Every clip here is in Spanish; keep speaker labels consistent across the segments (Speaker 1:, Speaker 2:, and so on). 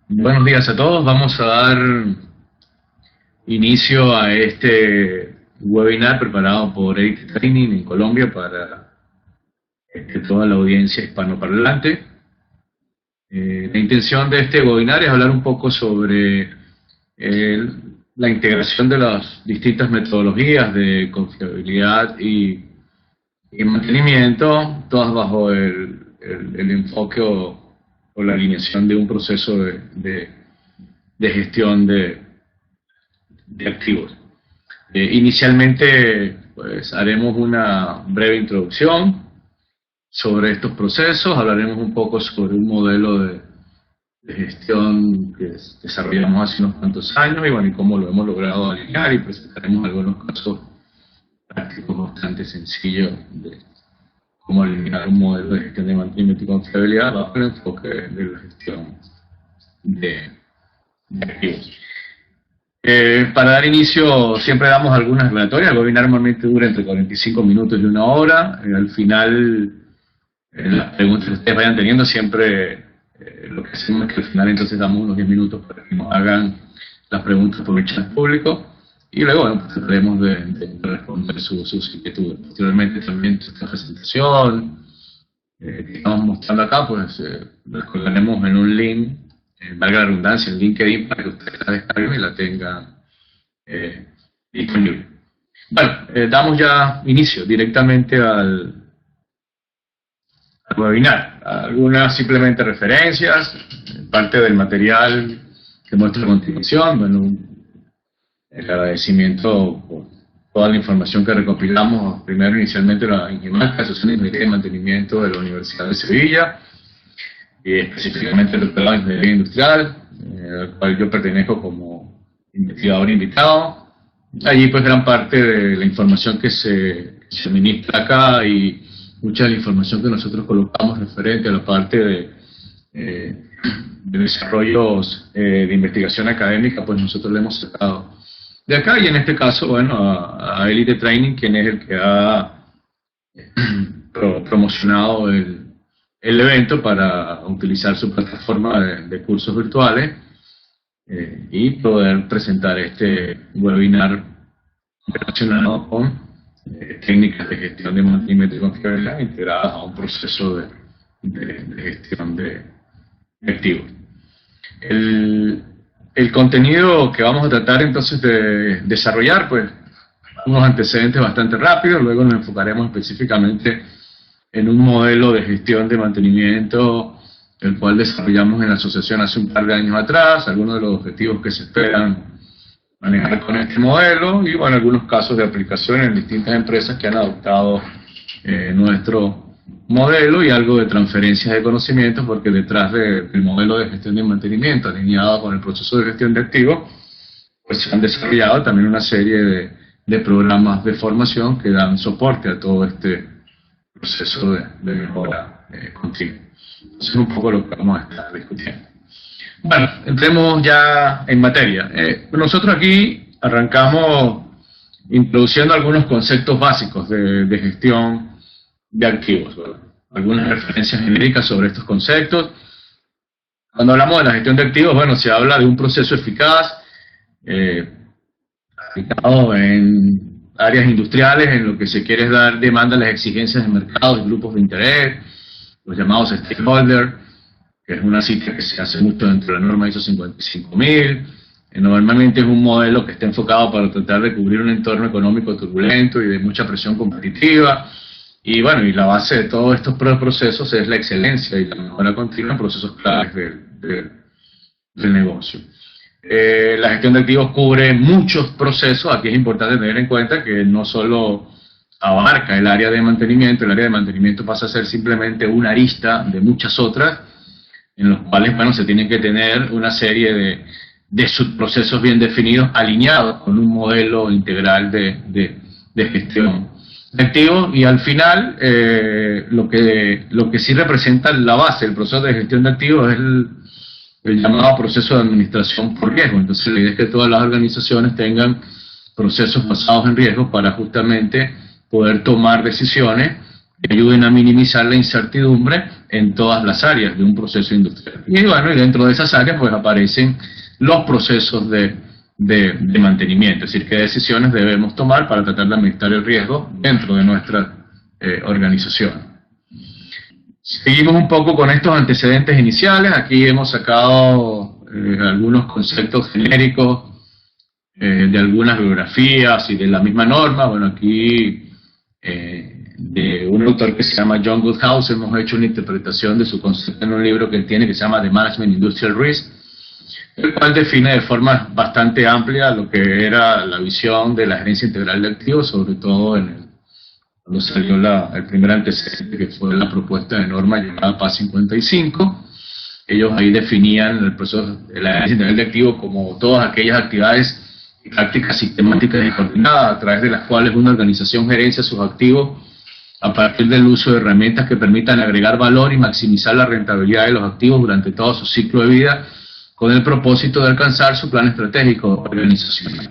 Speaker 1: Buenos días a todos. Vamos a dar inicio a este webinar preparado por Edit Training en Colombia para toda la audiencia hispanoparlante. La intención de este webinar es hablar un poco sobre la integración de las distintas metodologías de confiabilidad y mantenimiento, todas bajo el enfoque o la alineación de un proceso de gestión de activos. Inicialmente, pues haremos una breve introducción sobre estos procesos, hablaremos un poco sobre un modelo de gestión que desarrollamos hace unos cuantos años y bueno, y cómo lo hemos logrado alinear, y presentaremos algunos casos prácticos bastante sencillos de cómo eliminar un modelo de gestión de mantenimiento y confiabilidad bajo el enfoque de la gestión de activos. Para dar inicio, siempre damos algunas relatorias. El webinar normalmente dura entre 45 minutos y una hora. Al final, las preguntas que ustedes vayan teniendo, siempre lo que hacemos es que al final entonces damos unos 10 minutos para que nos hagan las preguntas por el chat público. Y luego, bueno, pues trataremos de responder sus inquietudes. Posteriormente también esta presentación que estamos mostrando acá, pues la colgaremos en un link, valga la redundancia, en LinkedIn, para que ustedes la descarguen y la tengan disponible. Bueno, damos ya inicio directamente al webinar. Algunas simplemente referencias, parte del material que muestro a continuación. Bueno, el agradecimiento por toda la información que recopilamos, primero inicialmente la INGEMAC, Asociación de Ingeniería y Mantenimiento de la Universidad de Sevilla, y específicamente el doctorado en Ingeniería Industrial, al cual yo pertenezco como investigador invitado. Allí pues gran parte de la información que se administra acá y mucha de la información que nosotros colocamos referente a la parte de desarrollos de investigación académica, pues nosotros le hemos sacado de acá, y en este caso, bueno, a Elite Training, quien es el que ha promocionado el evento para utilizar su plataforma de cursos virtuales y poder presentar este webinar relacionado con técnicas de gestión de mantenimiento y confiabilidad integradas a un proceso de gestión de activos. El contenido que vamos a tratar entonces de desarrollar, pues, unos antecedentes bastante rápidos, luego nos enfocaremos específicamente en un modelo de gestión de mantenimiento, el cual desarrollamos en la asociación hace un par de años atrás, algunos de los objetivos que se esperan manejar con este modelo, y bueno, algunos casos de aplicación en distintas empresas que han adoptado nuestro modelo, y algo de transferencias de conocimientos, porque detrás del modelo de gestión de mantenimiento alineado con el proceso de gestión de activos, pues se han desarrollado también una serie de programas de formación que dan soporte a todo este proceso de mejora continua. Eso es un poco lo que vamos a estar discutiendo. Bueno, entremos ya en materia. Nosotros aquí arrancamos introduciendo algunos conceptos básicos de gestión de activos, ¿verdad? Algunas referencias genéricas sobre estos conceptos. Cuando hablamos de la gestión de activos, bueno, se habla de un proceso eficaz aplicado en áreas industriales, en lo que se quiere es dar demanda a las exigencias de mercados y grupos de interés, los llamados stakeholders, que es una cita que se hace mucho dentro de la norma ISO 55000. Normalmente es un modelo que está enfocado para tratar de cubrir un entorno económico turbulento y de mucha presión competitiva. Y bueno, y la base de todos estos procesos es la excelencia y la mejora continua en procesos claves del negocio. La gestión de activos cubre muchos procesos. Aquí es importante tener en cuenta que no solo abarca el área de mantenimiento, el área de mantenimiento pasa a ser simplemente una arista de muchas otras, en los cuales, bueno, se tienen que tener una serie de subprocesos bien definidos, alineados con un modelo integral de gestión de activos, y al final lo que sí representa la base del proceso de gestión de activos es el llamado proceso de administración por riesgo. Entonces la idea es que todas las organizaciones tengan procesos basados en riesgos para justamente poder tomar decisiones que ayuden a minimizar la incertidumbre en todas las áreas de un proceso industrial. Y bueno, y dentro de esas áreas pues aparecen los procesos de mantenimiento, es decir, qué decisiones debemos tomar para tratar de administrar el riesgo dentro de nuestra organización. Seguimos un poco con estos antecedentes iniciales. Aquí hemos sacado algunos conceptos genéricos de algunas bibliografías y de la misma norma. Bueno, aquí de un autor que se llama John Woodhouse hemos hecho una interpretación de su concepto en un libro que él tiene que se llama The Management Industrial Risk, el cual define de forma bastante amplia lo que era la visión de la gerencia integral de activos, sobre todo cuando salió el primer antecedente, que fue la propuesta de norma llamada PAS 55. Ellos ahí definían el proceso de la gerencia integral de activos como todas aquellas actividades y prácticas sistemáticas y coordinadas a través de las cuales una organización gerencia sus activos a partir del uso de herramientas que permitan agregar valor y maximizar la rentabilidad de los activos durante todo su ciclo de vida, con el propósito de alcanzar su plan estratégico organizacional.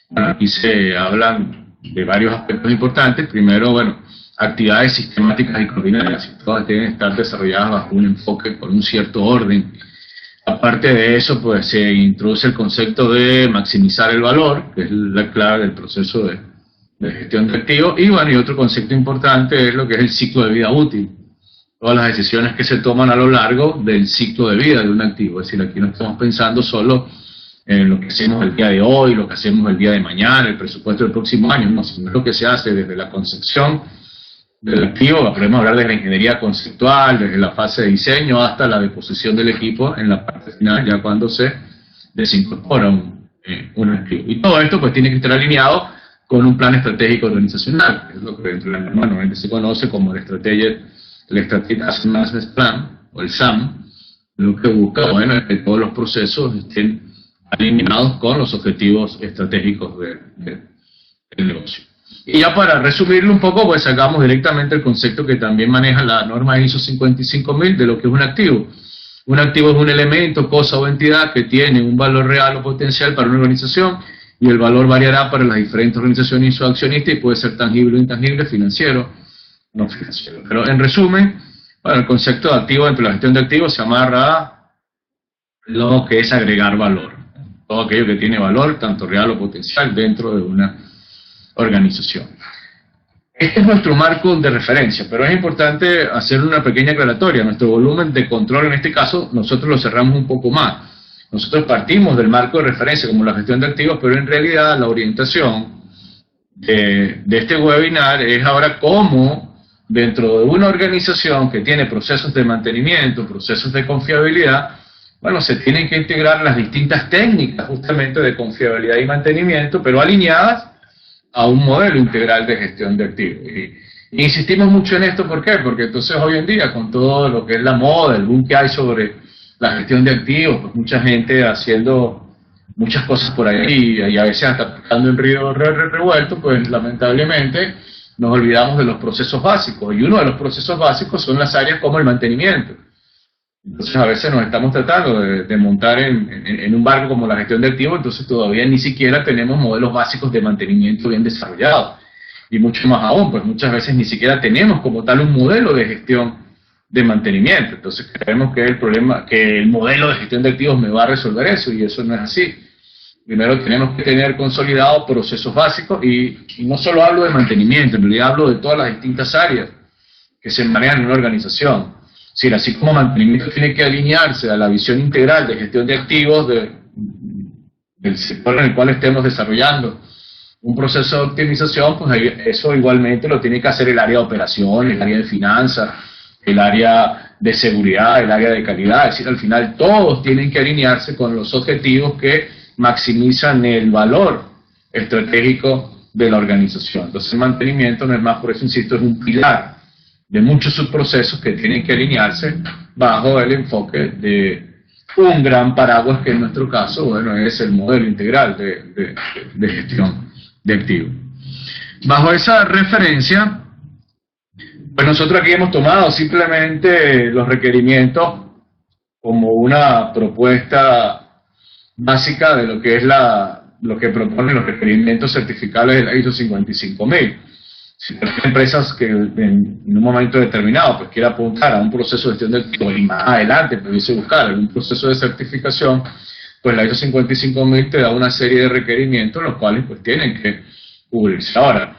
Speaker 1: Bueno, aquí se hablan de varios aspectos importantes. Primero, bueno, actividades sistemáticas y coordinadas, todas deben estar desarrolladas bajo un enfoque con un cierto orden. Aparte de eso, pues se introduce el concepto de maximizar el valor, que es la clave del proceso de gestión de activos. Y bueno, y otro concepto importante es lo que es el ciclo de vida útil. Todas las decisiones que se toman a lo largo del ciclo de vida de un activo. Es decir, aquí no estamos pensando solo en lo que hacemos el día de hoy, lo que hacemos el día de mañana, el presupuesto del próximo año, no, sino lo que se hace desde la concepción del activo. Podemos hablar de la ingeniería conceptual, desde la fase de diseño hasta la deposición del equipo en la parte final, ya cuando se desincorpora un activo. Y todo esto pues tiene que estar alineado con un plan estratégico organizacional, que es lo que dentro de la norma normalmente se conoce como el Strategic Asset Management Plan, o el SAM, lo que busca, bueno, es que todos los procesos estén alineados con los objetivos estratégicos del negocio. Y ya para resumirlo un poco, pues sacamos directamente el concepto que también maneja la norma ISO 55000 de lo que es un activo. Un activo es un elemento, cosa o entidad que tiene un valor real o potencial para una organización, y el valor variará para las diferentes organizaciones y sus accionistas, y puede ser tangible o intangible, financiero, no financiero. Pero en resumen, bueno, el concepto de activo dentro de la gestión de activos se amarra a lo que es agregar valor. Todo aquello que tiene valor, tanto real o potencial, dentro de una organización. Este es nuestro marco de referencia, pero es importante hacer una pequeña aclaratoria. Nuestro volumen de control, en este caso, nosotros lo cerramos un poco más. Nosotros partimos del marco de referencia como la gestión de activos, pero en realidad la orientación de este webinar es ahora cómo dentro de una organización que tiene procesos de mantenimiento, procesos de confiabilidad, bueno, se tienen que integrar las distintas técnicas justamente de confiabilidad y mantenimiento, pero alineadas a un modelo integral de gestión de activos. Y insistimos mucho en esto, ¿por qué? Porque entonces hoy en día, con todo lo que es la moda, el boom que hay sobre la gestión de activos, pues mucha gente haciendo muchas cosas por ahí y a veces hasta tocando en río revuelto, pues lamentablemente nos olvidamos de los procesos básicos. Y uno de los procesos básicos son las áreas como el mantenimiento. Entonces a veces nos estamos tratando de montar en un barco como la gestión de activos, entonces todavía ni siquiera tenemos modelos básicos de mantenimiento bien desarrollados. Y mucho más aún, pues muchas veces ni siquiera tenemos como tal un modelo de gestión de mantenimiento. Entonces creemos que el modelo de gestión de activos me va a resolver eso, y eso no es así. Primero tenemos que tener consolidados procesos básicos, y no solo hablo de mantenimiento, en realidad hablo de todas las distintas áreas que se manejan en una organización. Es decir, así como mantenimiento tiene que alinearse a la visión integral de gestión de activos del sector en el cual estemos desarrollando un proceso de optimización, pues eso igualmente lo tiene que hacer el área de operación, el área de finanzas, el área de seguridad, el área de calidad. Es decir, al final todos tienen que alinearse con los objetivos que maximizan el valor estratégico de la organización. Entonces el mantenimiento no es más, por eso insisto, es un pilar de muchos subprocesos que tienen que alinearse bajo el enfoque de un gran paraguas que en nuestro caso, bueno, es el modelo integral de gestión de activos. Bajo esa referencia, pues nosotros aquí hemos tomado simplemente los requerimientos como una propuesta básica de lo que es lo que proponen los requerimientos certificables de la ISO 55000. Si cualquier empresa que en un momento determinado pues quiera apuntar a un proceso de gestión de activos y más adelante pudiese buscar algún proceso de certificación, pues la ISO 55000 te da una serie de requerimientos los cuales pues tienen que cubrirse. Ahora,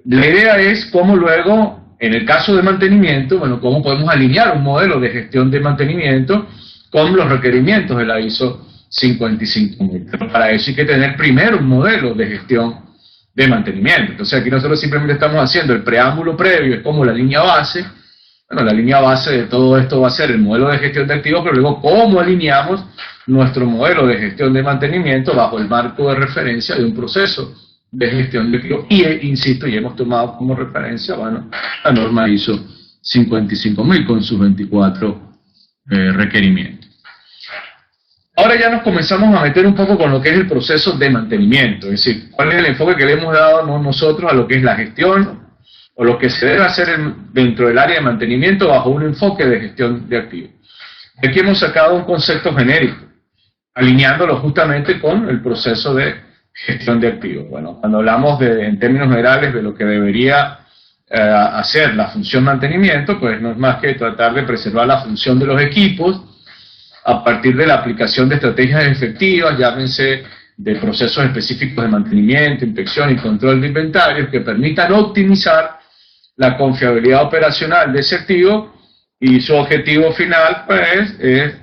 Speaker 1: la idea es cómo luego, en el caso de mantenimiento, bueno, cómo podemos alinear un modelo de gestión de mantenimiento con los requerimientos de la ISO 55000. Pero para eso hay que tener primero un modelo de gestión de mantenimiento. Entonces aquí nosotros simplemente estamos haciendo el preámbulo previo, es como la línea base. Bueno, la línea base de todo esto va a ser el modelo de gestión de activos, pero luego cómo alineamos nuestro modelo de gestión de mantenimiento bajo el marco de referencia de un proceso de gestión de activos. Y insisto, y hemos tomado como referencia, bueno, la norma ISO 55000 con sus 24 requerimientos. Ahora ya nos comenzamos a meter un poco con lo que es el proceso de mantenimiento, es decir, cuál es el enfoque que le hemos dado nosotros a lo que es la gestión o lo que se debe hacer dentro del área de mantenimiento bajo un enfoque de gestión de activos. Aquí hemos sacado un concepto genérico, alineándolo justamente con el proceso de gestión de activos. Bueno, cuando hablamos en términos generales de lo que debería hacer la función mantenimiento, pues no es más que tratar de preservar la función de los equipos a partir de la aplicación de estrategias efectivas, llámense de procesos específicos de mantenimiento, inspección y control de inventarios que permitan optimizar la confiabilidad operacional de ese activo, y su objetivo final pues es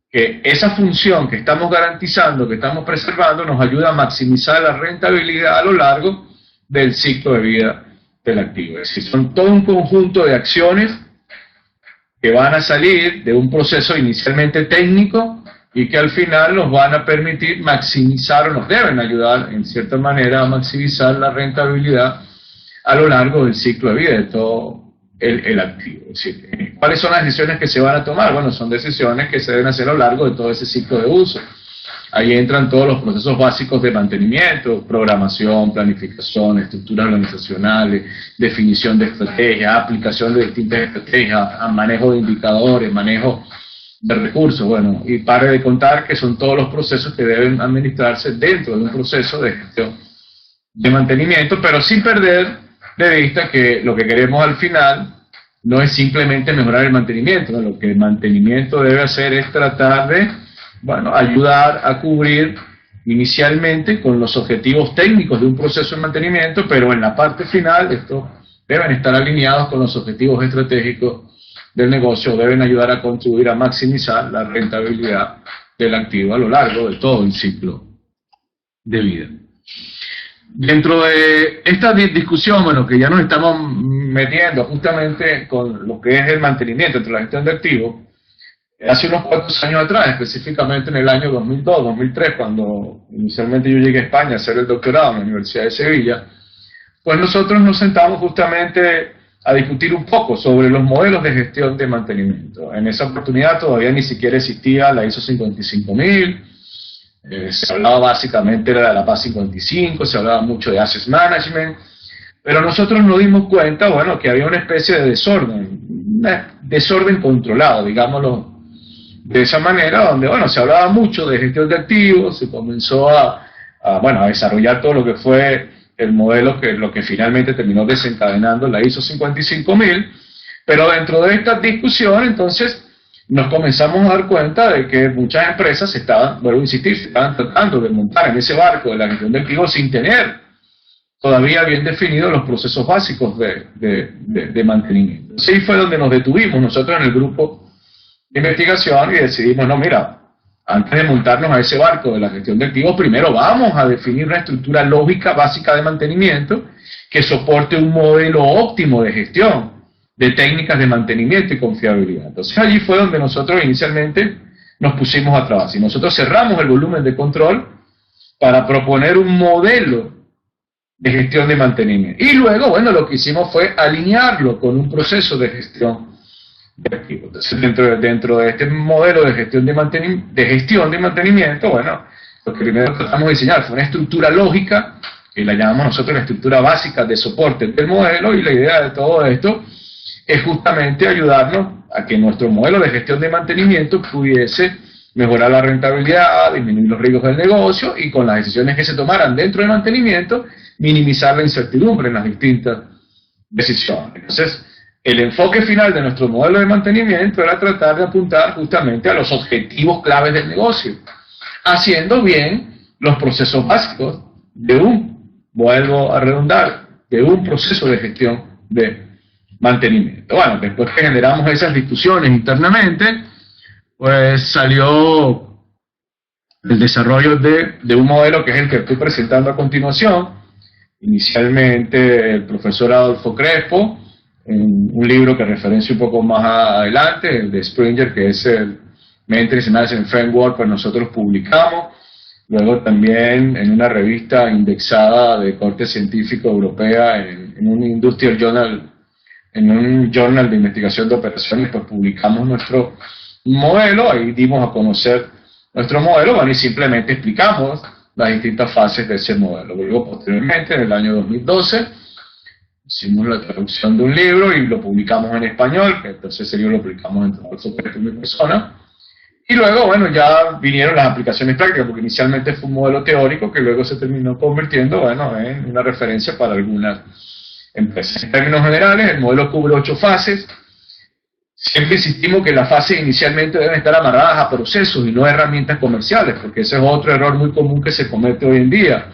Speaker 1: que esa función que estamos garantizando, que estamos preservando, nos ayuda a maximizar la rentabilidad a lo largo del ciclo de vida del activo. Es decir, son todo un conjunto de acciones que van a salir de un proceso inicialmente técnico y que al final nos van a permitir maximizar, o nos deben ayudar en cierta manera a maximizar la rentabilidad a lo largo del ciclo de vida de todo el activo. Es decir, ¿cuáles son las decisiones que se van a tomar? Bueno, son decisiones que se deben hacer a lo largo de todo ese ciclo de uso. Ahí entran todos los procesos básicos de mantenimiento: programación, planificación, estructuras organizacionales, definición de estrategias, aplicación de distintas estrategias, manejo de indicadores, manejo de recursos. Bueno, y pare de contar que son todos los procesos que deben administrarse dentro de un proceso de gestión de mantenimiento, pero sin perder de vista que lo que queremos al final no es simplemente mejorar el mantenimiento, ¿no? Lo que el mantenimiento debe hacer es tratar de, bueno, ayudar a cubrir inicialmente con los objetivos técnicos de un proceso de mantenimiento, pero en la parte final estos deben estar alineados con los objetivos estratégicos del negocio, deben ayudar a contribuir a maximizar la rentabilidad del activo a lo largo de todo el ciclo de vida. Dentro de esta discusión, bueno, que ya nos estamos metiendo justamente con lo que es el mantenimiento entre la gestión de activos, hace unos cuantos años atrás, específicamente en el año 2002, 2003, cuando inicialmente yo llegué a España a hacer el doctorado en la Universidad de Sevilla, pues nosotros nos sentamos justamente a discutir un poco sobre los modelos de gestión de mantenimiento. En esa oportunidad todavía ni siquiera existía la ISO 55000, se hablaba básicamente de la PAS 55, se hablaba mucho de Asset Management, pero nosotros nos dimos cuenta, bueno, que había una especie de desorden controlado, digámoslo de esa manera, donde, bueno, se hablaba mucho de gestión de activos, se comenzó a desarrollar todo lo que fue el modelo, que lo que finalmente terminó desencadenando la ISO 55000, pero dentro de esta discusión, entonces, nos comenzamos a dar cuenta de que muchas empresas estaban tratando de montar en ese barco de la gestión de activos sin tener todavía bien definidos los procesos básicos de mantenimiento. Así fue donde nos detuvimos nosotros en el grupo de investigación y decidimos, no, mira, antes de montarnos a ese barco de la gestión de activos, primero vamos a definir una estructura lógica básica de mantenimiento que soporte un modelo óptimo de gestión de técnicas de mantenimiento y confiabilidad. Entonces allí fue donde nosotros inicialmente nos pusimos a trabajar. Y nosotros cerramos el volumen de control para proponer un modelo de gestión de mantenimiento. Y luego, bueno, lo que hicimos fue alinearlo con un proceso de gestión de activos. Entonces, dentro de este modelo de gestión de mantenimiento, bueno, lo que primero tratamos de diseñar fue una estructura lógica, que la llamamos nosotros la estructura básica de soporte del modelo, y la idea de todo esto es justamente ayudarnos a que nuestro modelo de gestión de mantenimiento pudiese mejorar la rentabilidad, disminuir los riesgos del negocio y con las decisiones que se tomaran dentro del mantenimiento, minimizar la incertidumbre en las distintas decisiones. Entonces, el enfoque final de nuestro modelo de mantenimiento era tratar de apuntar justamente a los objetivos claves del negocio, haciendo bien los procesos básicos de vuelvo a redundar, de un proceso de gestión de mantenimiento. Bueno, después que generamos esas discusiones internamente, pues salió el desarrollo de un modelo que es el que estoy presentando a continuación. Inicialmente el profesor Adolfo Crespo, en un libro que referencio un poco más adelante, el de Springer, que es el Maintenance Management Framework, pues nosotros publicamos. Luego también en una revista indexada de corte científico europea, en un Industrial Journal, en un journal de investigación de operaciones, pues publicamos nuestro modelo, ahí dimos a conocer nuestro modelo, bueno, y simplemente explicamos las distintas fases de ese modelo. Luego, posteriormente, en el año 2012, hicimos la traducción de un libro y lo publicamos en español, que entonces ese libro lo publicamos entre nosotros mi persona. Y luego, bueno, ya vinieron las aplicaciones prácticas, porque inicialmente fue un modelo teórico que luego se terminó convirtiendo, bueno, en una referencia para algunas empresas. En términos generales, el modelo cubre 8 fases. Siempre insistimos que las fases inicialmente deben estar amarradas a procesos y no a herramientas comerciales, porque ese es otro error muy común que se comete hoy en día.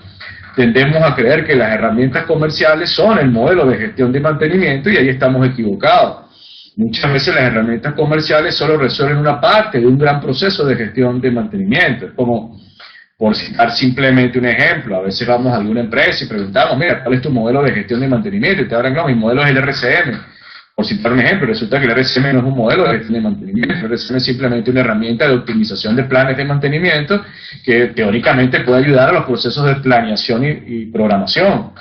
Speaker 1: Tendemos a creer que las herramientas comerciales son el modelo de gestión de mantenimiento y ahí estamos equivocados. Muchas veces las herramientas comerciales solo resuelven una parte de un gran proceso de gestión de mantenimiento. Es como, por citar simplemente un ejemplo, a veces vamos a alguna empresa y preguntamos, mira, ¿cuál es tu modelo de gestión de mantenimiento? Y te hablan, no, mi modelo es el RCM. Por citar un ejemplo, resulta que el RCM no es un modelo de gestión de mantenimiento, el RCM es simplemente una herramienta de optimización de planes de mantenimiento que teóricamente puede ayudar a los procesos de planeación y programación.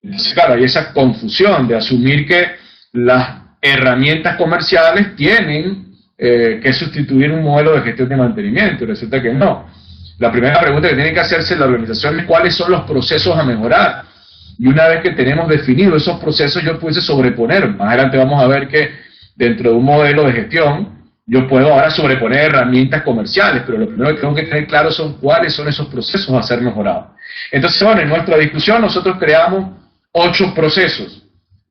Speaker 1: Entonces, claro, hay esa confusión de asumir que las herramientas comerciales tienen que sustituir un modelo de gestión de mantenimiento, y resulta que no. La primera pregunta que tiene que hacerse la organización es cuáles son los procesos a mejorar. Y una vez que tenemos definidos esos procesos, yo pudiese sobreponer. Más adelante vamos a ver que dentro de un modelo de gestión, yo puedo ahora sobreponer herramientas comerciales, pero lo primero que tengo que tener claro son cuáles son esos procesos a ser mejorados. Entonces, bueno, en nuestra discusión nosotros creamos 8 procesos.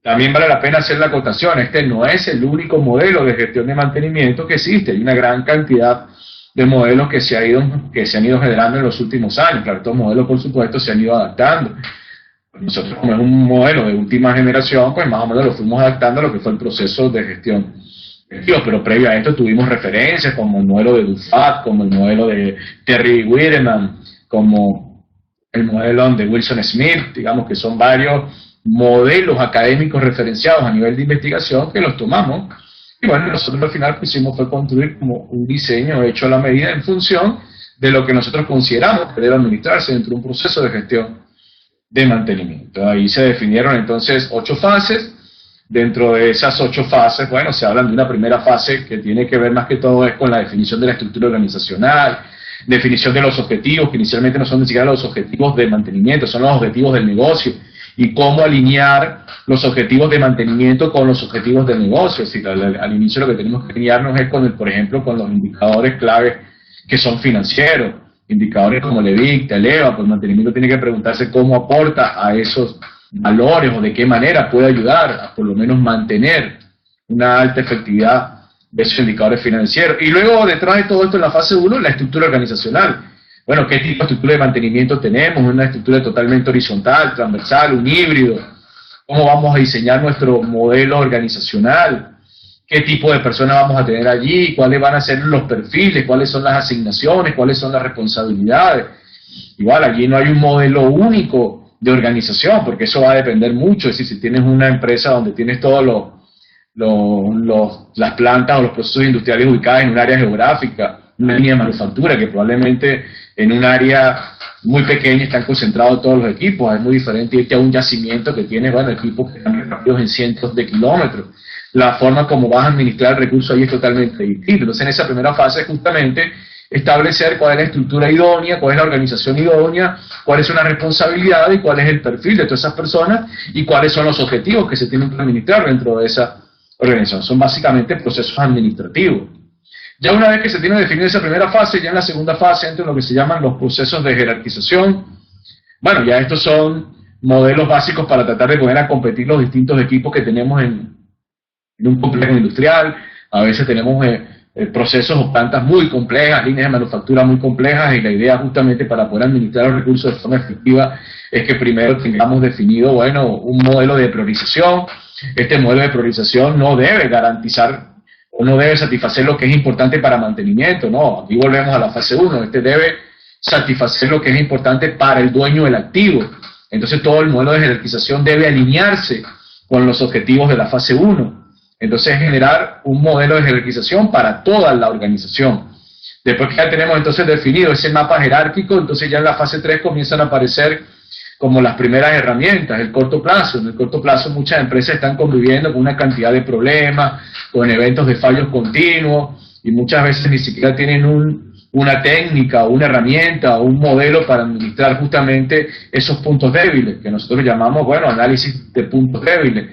Speaker 1: También vale la pena hacer la acotación, este no es el único modelo de gestión de mantenimiento que existe, hay una gran cantidad de modelos que se han ido generando en los últimos años. Claro, estos modelos, por supuesto, se han ido adaptando. Nosotros, como es un modelo de última generación, pues más o menos lo fuimos adaptando a lo que fue el proceso de gestión. Pero previo a esto tuvimos referencias como el modelo de Dufat, como el modelo de Terry Wiedemann, como el modelo de Wilson Smith, digamos que son varios modelos académicos referenciados a nivel de investigación que los tomamos. Y bueno, nosotros al final lo que hicimos fue construir como un diseño hecho a la medida en función de lo que nosotros consideramos que debe administrarse dentro de un proceso de gestión de mantenimiento. Ahí se definieron entonces 8 fases. Dentro de esas 8 fases, bueno, se hablan de una primera fase que tiene que ver más que todo es con la definición de la estructura organizacional, definición de los objetivos, que inicialmente no son ni siquiera los objetivos de mantenimiento, son los objetivos del negocio, y cómo alinear los objetivos de mantenimiento con los objetivos del negocio. Es decir, al inicio lo que tenemos que alinearnos es con por ejemplo, con los indicadores clave que son financieros, indicadores como el EBITDA, el EVA, pues el mantenimiento tiene que preguntarse cómo aporta a esos valores o de qué manera puede ayudar a por lo menos mantener una alta efectividad de esos indicadores financieros. Y luego, detrás de todo esto, en la fase 1, la estructura organizacional. Bueno, ¿qué tipo de estructura de mantenimiento tenemos? Una estructura totalmente horizontal, transversal, un híbrido. ¿Cómo vamos a diseñar nuestro modelo organizacional? ¿Qué tipo de personas vamos a tener allí? ¿Cuáles van a ser los perfiles? ¿Cuáles son las asignaciones? ¿Cuáles son las responsabilidades? Igual, allí no hay un modelo único de organización, porque eso va a depender mucho. Es decir, si tienes una empresa donde tienes todas las plantas o los procesos industriales ubicadas en un área geográfica, una línea de manufactura que probablemente en un área muy pequeña están concentrados todos los equipos, es muy diferente irte a un yacimiento que tiene, bueno, equipos que están repartidos en cientos de kilómetros. La forma como vas a administrar el recurso ahí es totalmente distinta. Entonces, en esa primera fase, justamente, establecer cuál es la estructura idónea, cuál es la organización idónea, cuáles son las responsabilidades y cuál es el perfil de todas esas personas y cuáles son los objetivos que se tienen que administrar dentro de esa organización. Son básicamente procesos administrativos. Ya una vez que se tiene definida esa primera fase, ya en la segunda fase entra en lo que se llaman los procesos de jerarquización. Bueno, ya estos son modelos básicos para tratar de poner a competir los distintos equipos que tenemos en un complejo industrial. A veces tenemos procesos o plantas muy complejas, líneas de manufactura muy complejas, y la idea justamente para poder administrar los recursos de forma efectiva es que primero tengamos definido, bueno, un modelo de priorización. Este modelo de priorización no debe garantizar o no debe satisfacer lo que es importante para mantenimiento, no, aquí volvemos a la fase 1, este debe satisfacer lo que es importante para el dueño del activo. Entonces todo el modelo de jerarquización debe alinearse con los objetivos de la fase 1. Entonces generar un modelo de jerarquización para toda la organización. Después que ya tenemos entonces definido ese mapa jerárquico, entonces ya en la fase 3 comienzan a aparecer como las primeras herramientas, el corto plazo. En el corto plazo muchas empresas están conviviendo con una cantidad de problemas, con eventos de fallos continuos, y muchas veces ni siquiera tienen una técnica, una herramienta o un modelo para administrar justamente esos puntos débiles, que nosotros llamamos, bueno, análisis de puntos débiles.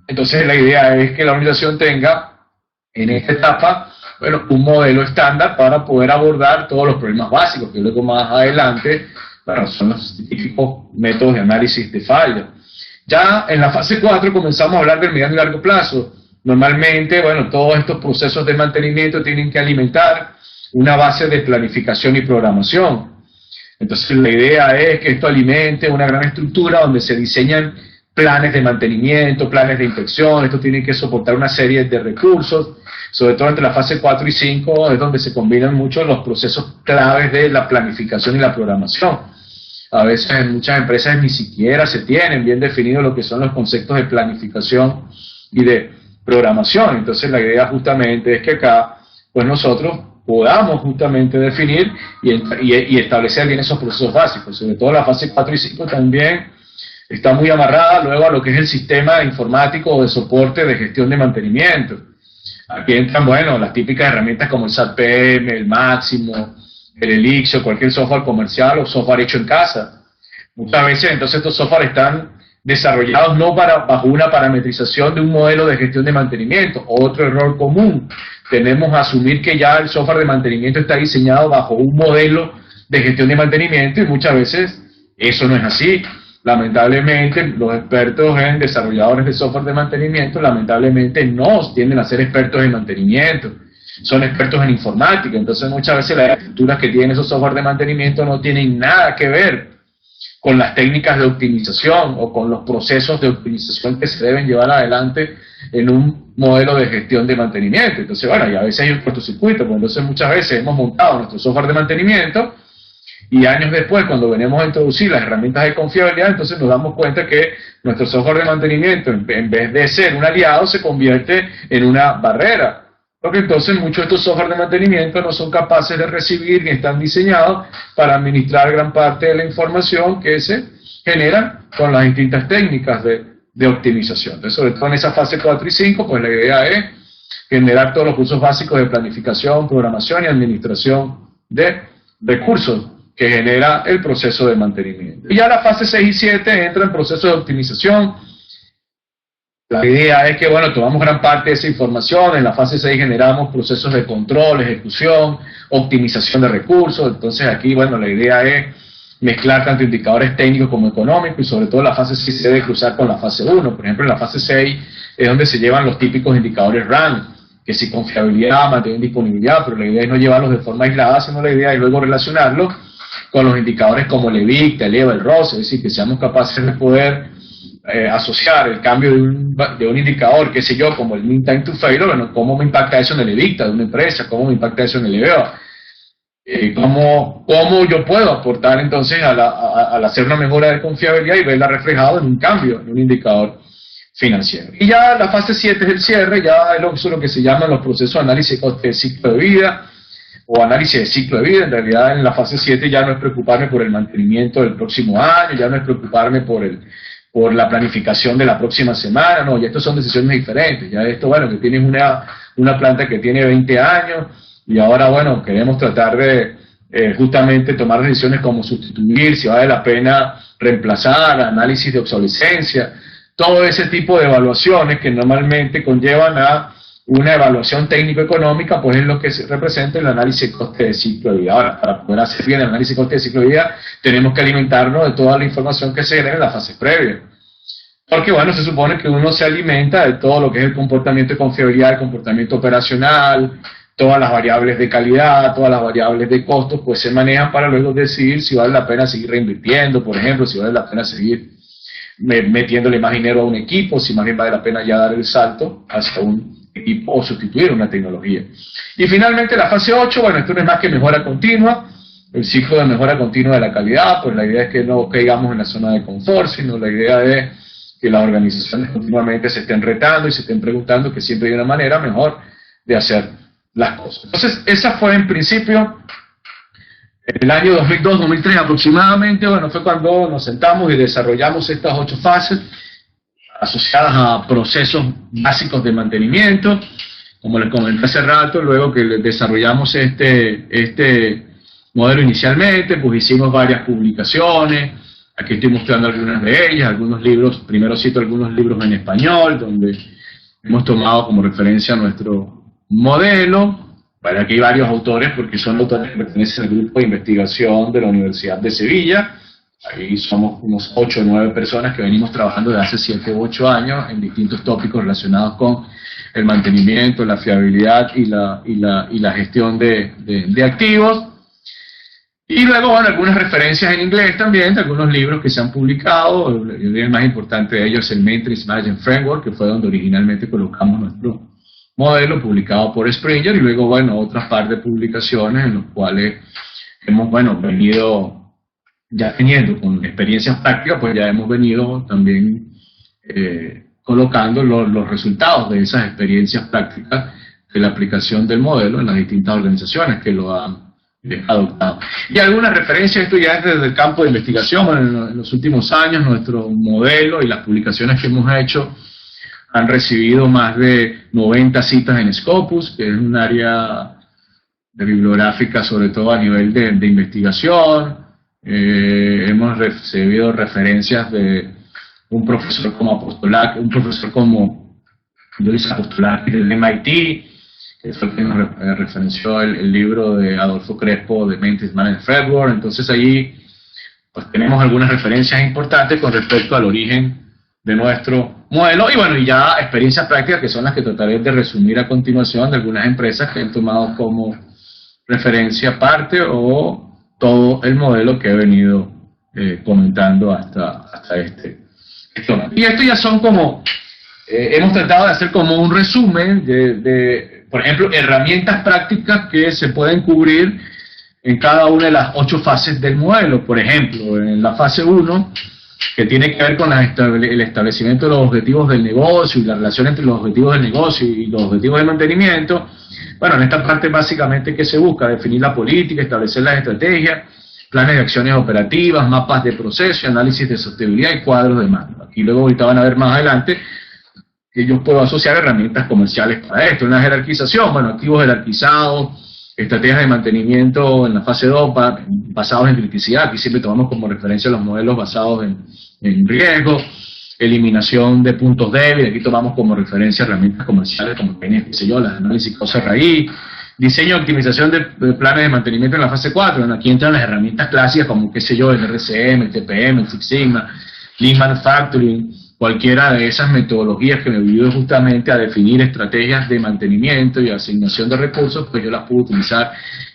Speaker 1: Entonces la idea es que la organización tenga en esta etapa, bueno, un modelo estándar para poder abordar todos los problemas básicos, que luego más adelante, bueno, son los típicos métodos de análisis de falla. Ya en la fase 4 comenzamos a hablar del mediano y largo plazo. Normalmente, bueno, todos estos procesos de mantenimiento tienen que alimentar una base de planificación y programación. Entonces la idea es que esto alimente una gran estructura donde se diseñan planes de mantenimiento, planes de inspección. Esto tiene que soportar una serie de recursos, sobre todo entre la fase 4 y 5 es donde se combinan mucho los procesos claves de la planificación y la programación. A veces en muchas empresas ni siquiera se tienen bien definidos lo que son los conceptos de planificación y de programación. Entonces la idea justamente es que acá, pues nosotros podamos justamente definir y establecer bien esos procesos básicos. Sobre todo la fase 4 y 5 también está muy amarrada luego a lo que es el sistema informático o de soporte de gestión de mantenimiento. Aquí entran, bueno, las típicas herramientas como el SAP PM, el Máximo, el Elixir, cualquier software comercial o software hecho en casa. Muchas veces entonces estos software están desarrollados no bajo una parametrización de un modelo de gestión de mantenimiento. Otro error común, tenemos a asumir que ya el software de mantenimiento está diseñado bajo un modelo de gestión de mantenimiento y muchas veces eso no es así. Lamentablemente los expertos en desarrolladores de software de mantenimiento lamentablemente no tienden a ser expertos en mantenimiento, son expertos en informática. Entonces muchas veces las estructuras que tienen esos software de mantenimiento no tienen nada que ver con las técnicas de optimización o con los procesos de optimización que se deben llevar adelante en un modelo de gestión de mantenimiento. Entonces, bueno, y a veces hay un cortocircuito, pues entonces muchas veces hemos montado nuestro software de mantenimiento y años después, cuando venimos a introducir las herramientas de confiabilidad, entonces nos damos cuenta que nuestro software de mantenimiento, en vez de ser un aliado, se convierte en una barrera. Porque entonces muchos de estos software de mantenimiento no son capaces de recibir ni están diseñados para administrar gran parte de la información que se genera con las distintas técnicas de optimización. Entonces, sobre todo en esa fase 4 y 5, pues la idea es generar todos los cursos básicos de planificación, programación y administración de recursos que genera el proceso de mantenimiento. Y ya la fase 6 y 7 entra en procesos de optimización. La idea es que, bueno, tomamos gran parte de esa información, en la fase 6 generamos procesos de control, ejecución, optimización de recursos. Entonces aquí, bueno, la idea es mezclar tanto indicadores técnicos como económicos, y sobre todo la fase 6 se debe cruzar con la fase 1. Por ejemplo, en la fase 6 es donde se llevan los típicos indicadores RAM, que si confiabilidad, mantener disponibilidad, pero la idea es no llevarlos de forma aislada, sino la idea es luego relacionarlos con los indicadores como el EBITDA, el EVA, el ROS, es decir, que seamos capaces de poder asociar el cambio de un indicador, qué sé yo, como el mean time to failure, bueno, cómo me impacta eso en el EBITDA de una empresa, cómo me impacta eso en el EVA, cómo yo puedo aportar entonces al hacer una mejora de confiabilidad y verla reflejado en un cambio, en un indicador financiero. Y ya la fase 7 es el cierre, ya es lo que se llaman los procesos de análisis de ciclo de vida, o análisis de ciclo de vida. En realidad en la fase 7 ya no es preocuparme por el mantenimiento del próximo año, ya no es preocuparme por la planificación de la próxima semana, no, ya estos son decisiones diferentes. Ya esto, bueno, que tienes una planta que tiene 20 años y ahora, bueno, queremos tratar de justamente tomar decisiones como sustituir, si vale la pena reemplazar, análisis de obsolescencia, todo ese tipo de evaluaciones que normalmente conllevan a una evaluación técnico-económica, pues es lo que representa el análisis de coste de ciclo de vida. Ahora, para poder hacer bien el análisis de coste de ciclo de vida, tenemos que alimentarnos de toda la información que se genera en la fase previa. Porque, bueno, se supone que uno se alimenta de todo lo que es el comportamiento de confiabilidad, el comportamiento operacional, todas las variables de calidad, todas las variables de costos, pues se manejan para luego decidir si vale la pena seguir reinvirtiendo, por ejemplo, si vale la pena seguir metiéndole más dinero a un equipo, si más bien vale la pena ya dar el salto hacia un equipo o sustituir una tecnología. Y finalmente la fase 8, bueno, esto no es más que mejora continua, el ciclo de mejora continua de la calidad, pues la idea es que no caigamos en la zona de confort, sino la idea es que las organizaciones continuamente se estén retando y se estén preguntando que siempre hay una manera mejor de hacer las cosas. Entonces, esa fue en principio el año 2002-2003 aproximadamente, bueno, fue cuando nos sentamos y desarrollamos estas 8 fases asociadas a procesos básicos de mantenimiento, como les comenté hace rato. Luego que desarrollamos este modelo inicialmente, pues hicimos varias publicaciones. Aquí estoy mostrando algunas de ellas, algunos libros, primero cito algunos libros en español, donde hemos tomado como referencia nuestro modelo. Bueno, aquí hay varios autores, porque son autores que pertenecen al grupo de investigación de la Universidad de Sevilla. Ahí somos unos 8 o 9 personas que venimos trabajando desde hace 7 u 8 años en distintos tópicos relacionados con el mantenimiento, la fiabilidad y la gestión de activos. Y luego, bueno, algunas referencias en inglés también, de algunos libros que se han publicado. El más importante de ellos es el Maintenance Management Framework, que fue donde originalmente colocamos nuestro modelo, publicado por Springer, y luego, bueno, otras par de publicaciones en las cuales hemos, bueno, venido ya teniendo con experiencias prácticas, pues ya hemos venido también colocando los resultados de esas experiencias prácticas de la aplicación del modelo en las distintas organizaciones que lo han adoptado. Y algunas referencias, esto ya es desde el campo de investigación. Bueno, en los últimos años nuestro modelo y las publicaciones que hemos hecho han recibido más de 90 citas en Scopus, que es un área bibliográfica sobre todo a nivel de investigación. Hemos recibido referencias de un profesor como Apostolak, un profesor como Luis Apostolak del MIT, que fue el que nos referenció el libro de Adolfo Crespo de Maintenance Management Framework. Entonces allí pues tenemos algunas referencias importantes con respecto al origen de nuestro modelo, y bueno, y ya experiencias prácticas que son las que trataré de resumir a continuación, de algunas empresas que han tomado como referencia parte o todo el modelo que he venido comentando hasta este momento. Y esto ya son como, hemos tratado de hacer como un resumen de, por ejemplo, herramientas prácticas que se pueden cubrir en cada una de las 8 fases del modelo. Por ejemplo, en la fase 1, que tiene que ver con el establecimiento de los objetivos del negocio y la relación entre los objetivos del negocio y los objetivos de mantenimiento. Bueno, en esta parte básicamente que se busca definir la política, establecer las estrategias, planes de acciones operativas, mapas de proceso, análisis de sostenibilidad y cuadros de mando. Aquí luego ahorita van a ver más adelante que yo puedo asociar herramientas comerciales para esto. Una jerarquización, bueno, activos jerarquizados, estrategias de mantenimiento en la fase 2 basados en criticidad. Aquí siempre tomamos como referencia los modelos basados en riesgo, eliminación de puntos débiles. Aquí tomamos como referencia herramientas comerciales como qué sé yo, las análisis causa raíz, diseño y optimización de planes de mantenimiento en la fase 4. Aquí entran las herramientas clásicas como qué sé yo, el RCM, el TPM, el Six Sigma, Lean Manufacturing. Cualquiera de esas metodologías que me ayudan justamente a definir estrategias de mantenimiento y asignación de recursos, pues yo las puedo utilizar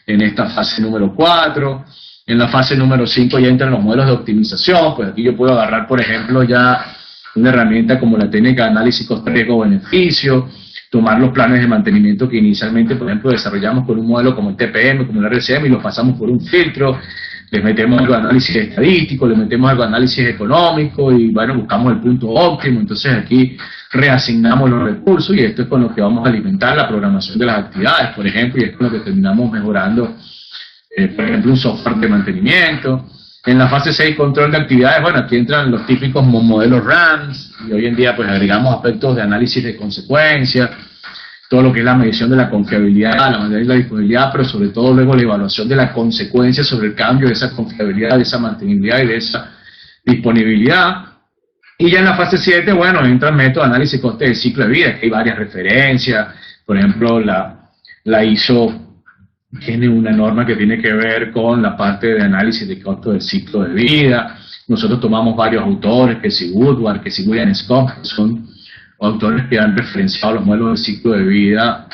Speaker 1: en esta fase número 4. En la fase número 5 ya entran los modelos de optimización. Pues aquí yo puedo agarrar, por ejemplo, ya una herramienta como la técnica de análisis costo-riesgo-beneficio, tomar los planes de mantenimiento que inicialmente, por ejemplo, desarrollamos con un modelo como el TPM, como el RCM, y los pasamos por un filtro. Les metemos algo de análisis estadístico, les metemos algo de análisis económico y bueno, buscamos el punto óptimo. Entonces aquí reasignamos los recursos y esto es con lo que vamos a alimentar la programación de las actividades, por ejemplo, y es con lo que terminamos mejorando, por ejemplo, un software de mantenimiento. En la fase 6, control de actividades, bueno, aquí entran los típicos modelos RAMS y hoy en día pues agregamos aspectos de análisis de consecuencias, todo lo que es la medición de la confiabilidad, la manera de la disponibilidad, pero sobre todo luego la evaluación de la consecuencia sobre el cambio de esa confiabilidad, de esa mantenibilidad y de esa disponibilidad. Y ya en la fase 7, bueno, entra el método de análisis coste del ciclo de vida, que hay varias referencias. Por ejemplo, la ISO tiene una norma que tiene que ver con la parte de análisis de costo del ciclo de vida. Nosotros tomamos varios autores, que si Woodward, que si William Scott, que son autores que han referenciado los modelos de ciclo de vida,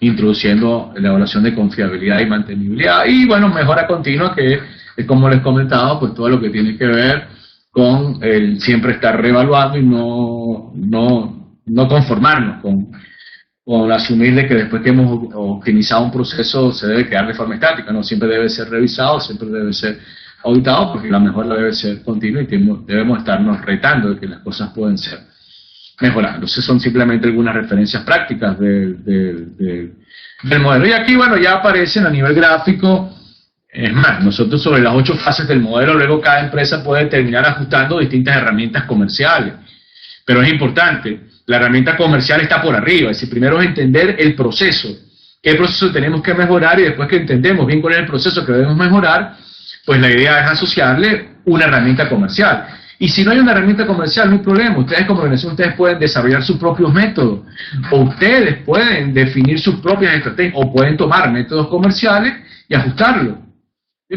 Speaker 1: introduciendo la evaluación de confiabilidad y mantenibilidad. Y bueno, mejora continua, que es como les comentaba, pues todo lo que tiene que ver con el siempre estar reevaluando y no conformarnos con asumir de que después que hemos optimizado un proceso se debe quedar de forma estática, no, siempre debe ser revisado, siempre debe ser auditado, porque la mejora debe ser continua y debemos estarnos retando de que las cosas pueden ser mejoradas. Entonces son simplemente algunas referencias prácticas del modelo. Y aquí, bueno, ya aparecen a nivel gráfico. Es más, nosotros sobre las 8 fases del modelo, luego cada empresa puede terminar ajustando distintas herramientas comerciales. Pero es importante, la herramienta comercial está por arriba, es decir, primero es entender el proceso, qué proceso tenemos que mejorar, y después que entendemos bien cuál es el proceso que debemos mejorar, pues la idea es asociarle una herramienta comercial. Y si no hay una herramienta comercial, no hay problema, ustedes como organización, ustedes pueden desarrollar sus propios métodos, o ustedes pueden definir sus propias estrategias, o pueden tomar métodos comerciales y ajustarlos.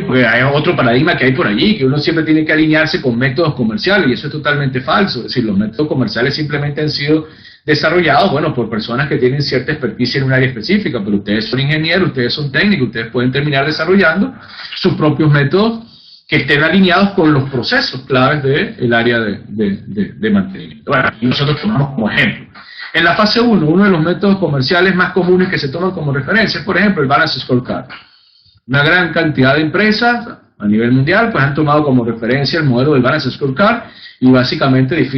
Speaker 1: Porque hay otro paradigma que hay por allí, que uno siempre tiene que alinearse con métodos comerciales, y eso es totalmente falso. Es decir, los métodos comerciales simplemente han sido desarrollados, bueno, por personas que tienen cierta experticia en un área específica, pero ustedes son ingenieros, ustedes son técnicos, ustedes pueden terminar desarrollando sus propios métodos que estén alineados con los procesos claves del área de mantenimiento. Bueno, aquí nosotros tomamos como ejemplo. En la fase 1, uno de los métodos comerciales más comunes que se toman como referencia es, por ejemplo, el Balance Scorecard. Una gran cantidad de empresas a nivel mundial pues han tomado como referencia el modelo del Balance Scorecard y básicamente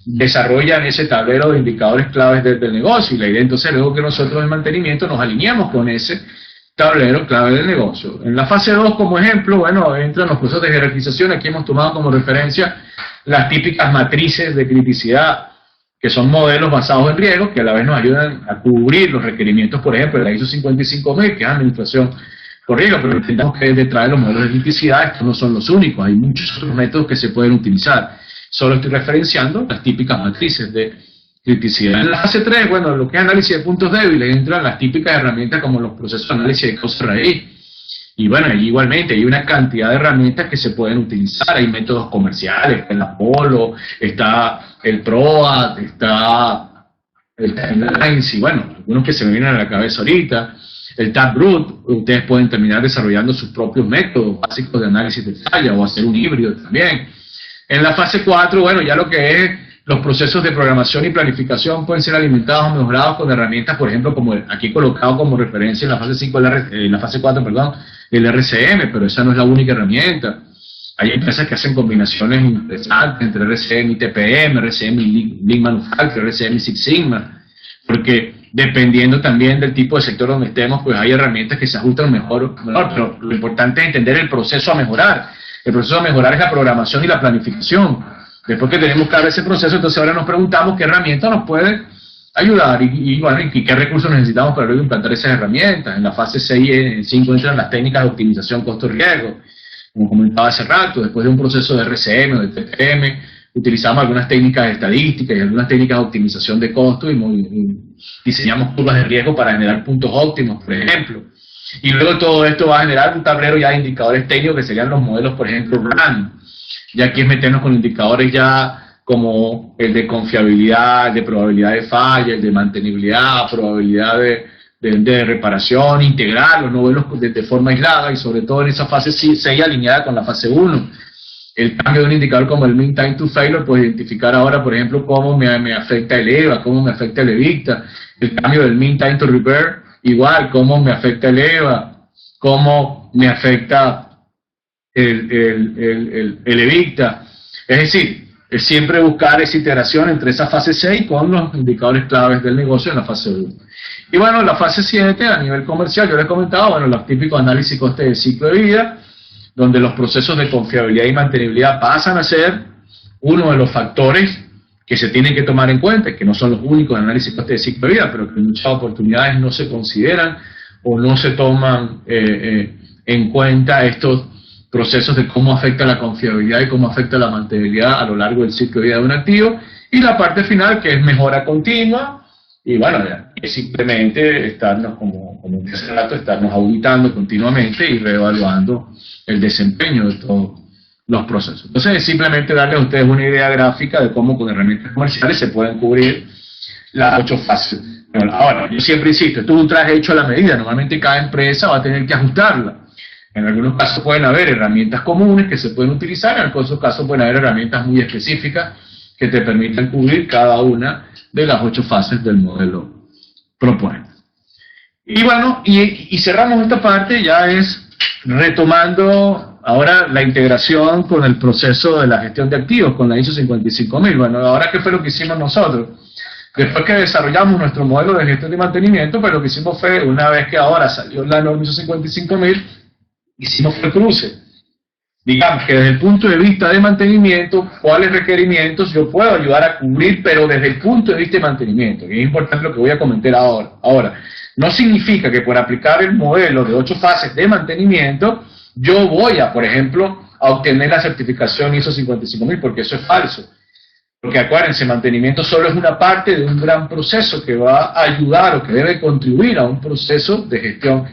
Speaker 1: desarrollan ese tablero de indicadores claves del negocio. Y la idea entonces luego que nosotros en mantenimiento nos alineamos con ese tablero clave del negocio. En la fase 2, como ejemplo, bueno, entran los procesos de jerarquización. Aquí hemos tomado como referencia las típicas matrices de criticidad, que son modelos basados en riesgos, que a la vez nos ayudan a cubrir los requerimientos, por ejemplo, de la ISO 55000, que es administración por riesgo, pero entendamos que detrás de los modelos de criticidad estos no son los únicos, hay muchos otros métodos que se pueden utilizar. Solo estoy referenciando las típicas matrices de criticidad. En la fase 3, bueno, lo que es análisis de puntos débiles, entran las típicas herramientas como los procesos de análisis de causa raíz. Y bueno, igualmente hay una cantidad de herramientas que se pueden utilizar, hay métodos comerciales, está el Apollo, está el PROAT, está el Timelines, y bueno, algunos que se me vienen a la cabeza ahorita, el Taproot. Ustedes pueden terminar desarrollando sus propios métodos básicos de análisis de falla o hacer un híbrido también. En la fase 4, bueno, ya lo que es los procesos de programación y planificación pueden ser alimentados o mejorados con herramientas, por ejemplo, como aquí colocado como referencia en la fase 5, en la fase 4, perdón, el RCM, pero esa no es la única herramienta. Hay empresas que hacen combinaciones interesantes entre RCM y TPM, RCM y Lean Manufacturing, RCM y Six Sigma, porque dependiendo también del tipo de sector donde estemos, pues hay herramientas que se ajustan mejor, pero lo importante es entender el proceso a mejorar. El proceso a mejorar es la programación y la planificación. Después que tenemos claro ese proceso, entonces ahora nos preguntamos qué herramienta nos puede ayudar y qué recursos necesitamos para luego implantar esas herramientas. En la fase 6 y 5 entran las técnicas de optimización costo-riesgo, como comentaba hace rato. Después de un proceso de RCM o de TPM, utilizamos algunas técnicas estadísticas y algunas técnicas de optimización de costo y diseñamos curvas de riesgo para generar puntos óptimos, por ejemplo. Y luego todo esto va a generar un tablero ya de indicadores técnicos que serían los modelos, por ejemplo, RAN. Ya aquí es meternos con indicadores ya como el de confiabilidad, el de probabilidad de falla, el de mantenibilidad, probabilidad de reparación, integrarlos, no verlos de forma aislada y sobre todo en esa fase 6 alineada con la fase 1. El cambio de un indicador como el Mean Time to Failure, pues identificar ahora, por ejemplo, cómo me afecta el EVA, cómo me afecta el EVICTA. El cambio del Mean Time to Repair, igual, cómo me afecta el EVA, cómo me afecta el EVICTA. Es decir, es siempre buscar esa iteración entre esa fase 6 con los indicadores claves del negocio en la fase 1. Y bueno, la fase 7 a nivel comercial, yo les he comentado, bueno, los típicos análisis coste del ciclo de vida, donde los procesos de confiabilidad y mantenibilidad pasan a ser uno de los factores que se tienen que tomar en cuenta, que no son los únicos análisis coste del ciclo de vida, pero que en muchas oportunidades no se consideran o no se toman en cuenta estos procesos de cómo afecta la confiabilidad y cómo afecta la mantenibilidad a lo largo del ciclo de vida de un activo, y la parte final que es mejora continua, y bueno, es simplemente estarnos, como decía hace rato, estarnos auditando continuamente y reevaluando el desempeño de todos los procesos. Entonces es simplemente darles a ustedes una idea gráfica de cómo con herramientas comerciales se pueden cubrir las 8 fases. Bueno, ahora, yo siempre insisto, esto es un traje hecho a la medida, normalmente cada empresa va a tener que ajustarla. En algunos casos pueden haber herramientas comunes que se pueden utilizar, en otros casos pueden haber herramientas muy específicas que te permitan cubrir cada una de las 8 fases del modelo propuesto. Y bueno, y cerramos esta parte, ya es retomando ahora la integración con el proceso de la gestión de activos, con la ISO 55000. Bueno, ahora ¿qué fue lo que hicimos nosotros? Después que desarrollamos nuestro modelo de gestión de mantenimiento, pues lo que hicimos fue, una vez que ahora salió la norma ISO 55000, hicimos el cruce. Digamos que desde el punto de vista de mantenimiento, cuáles requerimientos yo puedo ayudar a cubrir, pero desde el punto de vista de mantenimiento, y es importante lo que voy a comentar ahora. Ahora, no significa que por aplicar el modelo de 8 fases de mantenimiento, yo voy a, por ejemplo, a obtener la certificación ISO 55000, porque eso es falso. Porque acuérdense, mantenimiento solo es una parte de un gran proceso que va a ayudar o que debe contribuir a un proceso de gestión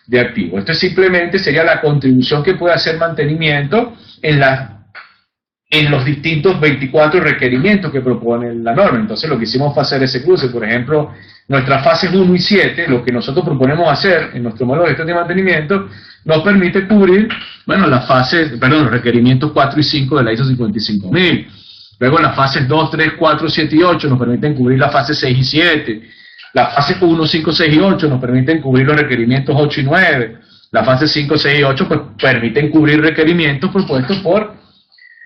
Speaker 1: de activos. Esto simplemente sería la contribución que puede hacer mantenimiento en los distintos 24 requerimientos que propone la norma. Entonces lo que hicimos fue hacer ese cruce. Por ejemplo, nuestras fases 1 y 7, lo que nosotros proponemos hacer en nuestro modelo de gestión de mantenimiento, nos permite cubrir, bueno, los requerimientos 4 y 5 de la ISO 55000. Luego las fases 2, 3, 4, 7 y 8 nos permiten cubrir las fases 6 y 7. Las fases 1, 5, 6 y 8 nos permiten cubrir los requerimientos 8 y 9. Las fases 5, 6 y 8 pues, permiten cubrir requerimientos propuestos por...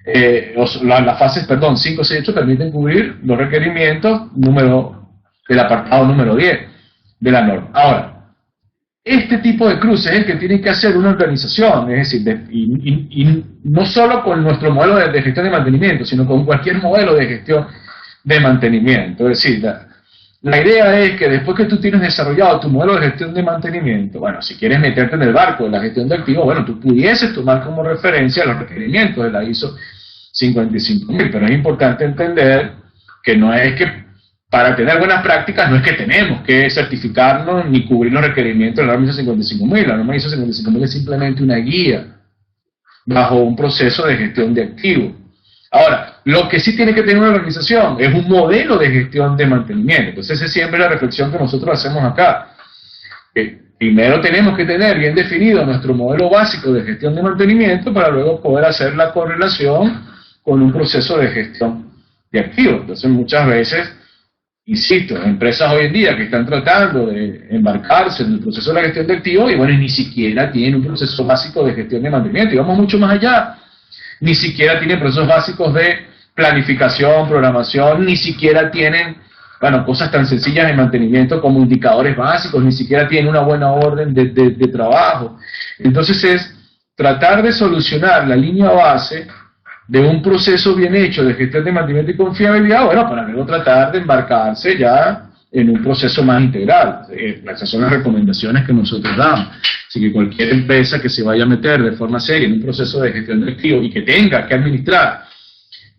Speaker 1: las fases, 5, 6 y 8 permiten cubrir los requerimientos del apartado número 10 de la norma. Ahora, este tipo de cruce es el que tiene que hacer una organización, es decir, y no solo con nuestro modelo de gestión de mantenimiento, sino con cualquier modelo de gestión de mantenimiento. Es decir, la idea es que después que tú tienes desarrollado tu modelo de gestión de mantenimiento, bueno, si quieres meterte en el barco de la gestión de activos, bueno, tú pudieses tomar como referencia los requerimientos de la ISO 55000, pero es importante entender que no es que para tener buenas prácticas no es que tenemos que certificarnos ni cubrir los requerimientos de la norma ISO 55000. La norma ISO 55000 es simplemente una guía bajo un proceso de gestión de activos. Ahora, lo que sí tiene que tener una organización es un modelo de gestión de mantenimiento. Entonces, esa es siempre la reflexión que nosotros hacemos acá. Primero tenemos que tener bien definido nuestro modelo básico de gestión de mantenimiento para luego poder hacer la correlación con un proceso de gestión de activos. Entonces, muchas veces, insisto, empresas hoy en día que están tratando de embarcarse en el proceso de la gestión de activos y bueno, ni siquiera tienen un proceso básico de gestión de mantenimiento. Y vamos mucho más allá. Ni siquiera tienen procesos básicos de planificación, programación, ni siquiera tienen, bueno, cosas tan sencillas de mantenimiento como indicadores básicos, ni siquiera tienen una buena orden de trabajo. Entonces es tratar de solucionar la línea base de un proceso bien hecho de gestión de mantenimiento y confiabilidad, bueno, para luego tratar de embarcarse ya en un proceso más integral. Esas son las recomendaciones que nosotros damos. Así que cualquier empresa que se vaya a meter de forma seria en un proceso de gestión de activos y que tenga que administrar